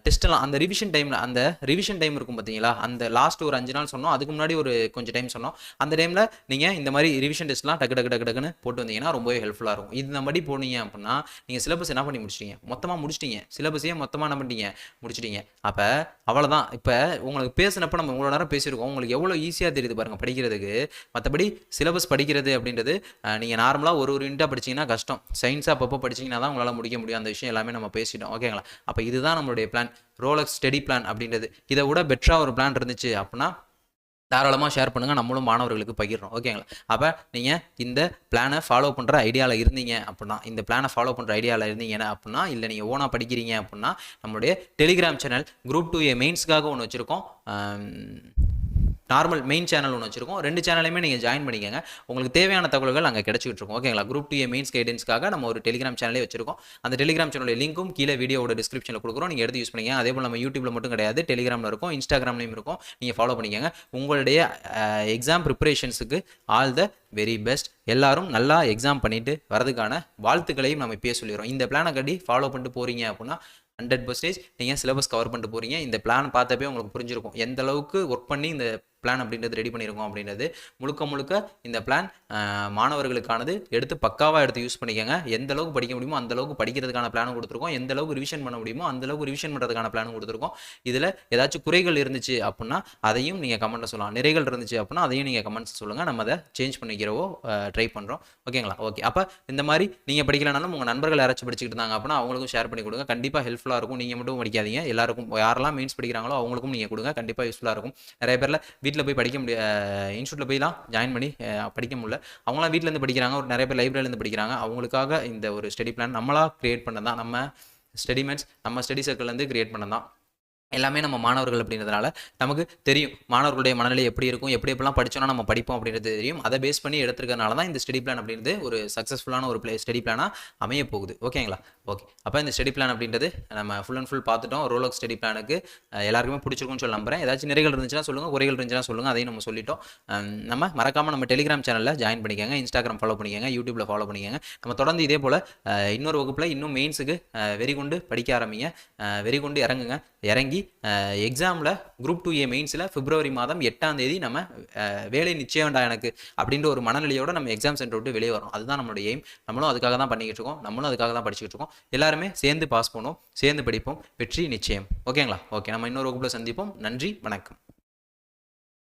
டெஸ்ட்டெல்லாம் அந்த ரிவிஷன் டைம் இருக்கும் பார்த்தீங்களா, அந்த லாஸ்ட் ஒரு 5 நாள் சொன்னோம், அதுக்கு முன்னாடி ஒரு கொஞ்சம் டைம் சொன்னோம். அந்த டைமில் நீங்கள் இந்த மாதிரி ரிவிஷன் டெஸ்ட்லாம் டக்குன்னு போட்டு வந்தீங்கன்னா ரொம்பவே ஹெல்ப்ஃபுல்லாக இருக்கும். இந்த மாதிரி போனீங்க அப்படின்னா நீங்கள் சிலபஸ் என்ன பண்ணி முடிச்சிட்டீங்க, சிலபஸையே மொத்தமாக என்ன பண்ணிட்டீங்க, முடிச்சிட்டீங்க. அப்போ அவ்வளோதான். இப்போ உங்களுக்கு பேசினப்போ நம்ம இவ்வளோ நேரம் பேசியிருக்கோம், உங்களுக்கு எவ்வளோ ஈஸியாக தெரியுது பாருங்கள் படிக்கிறதுக்கு. மற்றபடி சிலபஸ் படிக்கிறது அப்படின்றது நீங்கள் நார்மலாக ஒரு யூனிட்டாக படிச்சிங்கன்னா கஷ்டம். சயின்ஸாக அப்பப்போ படிச்சிங்கன்னா தான் உங்களால் முடிக்க முடியும். அந்த விஷயம் எல்லாமே நம்ம பேசிட்டோம். ஓகேங்களா? அப்போ இதுதான் நம்மளுடைய பிளான், ரோலக்ஸ் ஸ்டடி பிளான் அப்படின்றது. இதை விட பெட்டராக ஒரு பிளான் இருந்துச்சு அப்படின்னா தாராளமாக ஷேர் பண்ணுங்கள், நம்மளும் மாணவர்களுக்கு பகிர்றோம். ஓகேங்களா? அப்போ நீங்கள் இந்த பிளானை ஃபாலோ பண்ணுற ஐடியாவில் இருந்தீங்க அப்படின்னா இல்லை நீங்கள் ஓனாக படிக்கிறீங்க அப்படின்னா நம்மளுடைய டெலிகிராம் சேனல் குரூப் 2A மெயின்ஸ்க்காக ஒன்று வச்சுருக்கோம், நார்மல் மெயின் சேனல் ஒன்று வச்சிருக்கோம். 2 சேனலையுமே நீங்கள் ஜாயின் பண்ணிக்கோங்க. உங்களுக்கு தேவையான தகவல்கள் அங்கே கிடைச்சிட்டு இருக்கும். ஓகேங்களா? குரூப் 2A மெயின்ஸ் கைடன்ஸ்க்காக நம்ம ஒரு டெலிகிராம் சேனலே வச்சிருக்கோம். அந்த டெலிகிராம் சேனலுடைய லிங்க்கும் கீழே வீடியோட டிஸ்கிரிப்ஷனில் கொடுக்குறோம், நீங்கள் எடுத்து யூஸ் பண்ணிங்க. அதே போல் நம்ம யூடியூப்ல மட்டும் கிடையாது, டெலிகிராமில் இருக்கும், இன்ஸ்டாகிராம்லையும் இருக்கும், நீங்கள் ஃபாலோ பண்ணிக்கோங்க. உங்களுடைய எக்ஸாம் ப்ரிப்பரேஷன்ஸுக்கு ஆல் த வெரி பெஸ்ட். எல்லாரும் நல்லா எக்ஸாம் பண்ணிட்டு வரதுக்கான வாழ்த்துக்களையும் நம்ம இப்பயே சொல்லிடுறோம். இந்த பிளானை கட்டி ஃபாலோ பண்ணிட்டு போகிறீங்க அப்படின்னா 100% நீங்கள் சிலபஸ் கவர் பண்ணிட்டு போகிறீங்க. இந்த பிளான் பார்த்தப்பே உங்களுக்கு புரிஞ்சிருக்கும் எந்த அளவுக்கு ஒர்க் பண்ணி இந்த பிளான் அப்படின்றது ரெடி பண்ணியிருக்கோம் அப்படின்றது. முழுக்க இந்த பிளான் மாணவர்களுக்கானது. எடுத்து பக்காவாக எடுத்து யூஸ் பண்ணிக்கோங்க. எந்த அளவுக்கு படிக்க முடியுமோ அந்த அளவுக்கு படிக்கிறதுக்கான பிளானும் கொடுத்துருக்கோம், எந்த அளவுக்கு ரிவிஷன் பண்ண முடியுமோ அந்த அளவுக்கு ரிவிஷன் பண்ணுறதுக்கான பிளானும் கொடுத்துருக்கோம். இதில் ஏதாச்சும் குறைகள் இருந்துச்சு அப்படின்னா அதையும் நீங்கள் கமெண்ட்டில் சொல்லலாம், நிறைகள் இருந்துச்சு அப்படின்னா அதையும் நீங்கள் கமெண்ட்ஸ் சொல்லுங்கள், நம்ம அதை சேஞ்ச் பண்ணிக்கிறவோ ட்ரை பண்ணுறோம். ஓகேங்களா? ஓகே. அப்போ இந்த மாதிரி நீங்கள் படிக்கலனாலும் உங்கள் நண்பர்கள் யாராச்சும் படிச்சுட்டு இருந்தாங்க அப்படின்னா அவங்களுக்கும் ஷேர் பண்ணி கொடுங்க. கண்டிப்பாக ஹெல்ப்ஃபுல்லாக இருக்கும். நீங்கள் மட்டும் படிக்காதீங்க, எல்லாருக்கும் யாரெல்லாம் மெயின்ஸ் படிக்கிறாங்களோ அவங்களுக்கும் நீங்கள் கொடுங்க. கண்டிப்பாக யூஸ்ஃபுல்லாக இருக்கும். நிறைய பேரில் வீட்டில் போய் படிக்க முடியாது, இன்ஸ்டியூட்டில் போய்லாம் ஜாயின் பண்ணி படிக்க முடியல, அவங்களாம் வீட்டிலேருந்து படிக்கிறாங்க, ஒரு நிறைய பேர் லைப்ரரியிலேருந்து படிக்கிறாங்க. அவங்களுக்காக இந்த ஒரு ஸ்டடி பிளான் நம்மளாக கிரியேட் பண்ணதான், நம்ம ஸ்டடி சர்க்கிள்லேருந்து கிரியேட் பண்ணதான். எல்லாமே நம்ம மாணவர்கள் அப்படின்றதுனால நமக்கு தெரியும் மாணவர்களுடைய மனநிலை எப்படி இருக்கும், எப்படி எப்படிலாம் படிச்சோம்னா நம்ம படிப்போம் அப்படின்றது தெரியும். அதை பேஸ் பண்ணி எடுத்துருக்கனால தான் இந்த ஸ்டடி பிளான் அப்படின்றது ஒரு சக்ஸஸ்ஃபுல்லான ஒரு ஸ்டடி பிளானாக அமைய போகுது. ஓகேங்களா? ஓகே. அப்போ இந்த ஸ்டடி பிளான் அப்படின்றது நம்ம ஃபுல் அண்ட் ஃபுல் பார்த்துட்டோம். ரோலோக் ஸ்டடி பிளானுக்கு எல்லாருக்குமே பிடிச்சிருக்கும்னு சொல்லி நம்புறேன். ஏதாச்சும் நிறைகள் இருந்துச்சுன்னா சொல்லுங்கள், குறைகள் இருந்துச்சுன்னா சொல்லுங்கள், அதையும் நம்ம சொல்லிட்டோம். நம்ம மறக்காமல் நம்ம டெலிகிராம் சேனலில் ஜாயின் பண்ணிக்கோங்க, இன்ஸ்டாகிராம் ஃபாலோ பண்ணிக்கோங்க, யூடியூப்பில் ஃபாலோ பண்ணிக்கோங்க. நம்ம தொடர்ந்து இதே போல் இன்னொரு வகுப்பில் இன்னும் மெயின்ஸுக்கு வெறிகொண்டு படிக்க ஆரம்பிங்க, வெறிகொண்டு இறங்குங்க. இறங்கி எக்ஸாமில் குரூப் 2A மெயின்ஸில் பிப்ரவரி மாதம் 8ஆம் தேதி நம்ம வேலை நிச்சயம்டா எனக்கு அப்படின்ற ஒரு மனநிலையோடு நம்ம எக்ஸாம் சென்டர் விட்டு வெளியே வரோம். அதுதான் நம்மளுடைய எய்ம். நம்மளும் அதுக்காக தான் பண்ணிக்கிட்டு இருக்கோம், நம்மளும் அதுக்காக தான் படிச்சுக்கிட்டு இருக்கோம். எல்லாருமே சேர்ந்து பாஸ் பண்ணுவோம், சேர்ந்து படிப்போம், வெற்றி நிச்சயம். ஓகேங்களா? ஓகே, நம்ம இன்னொரு வகுப்பில் சந்திப்போம். நன்றி, வணக்கம்.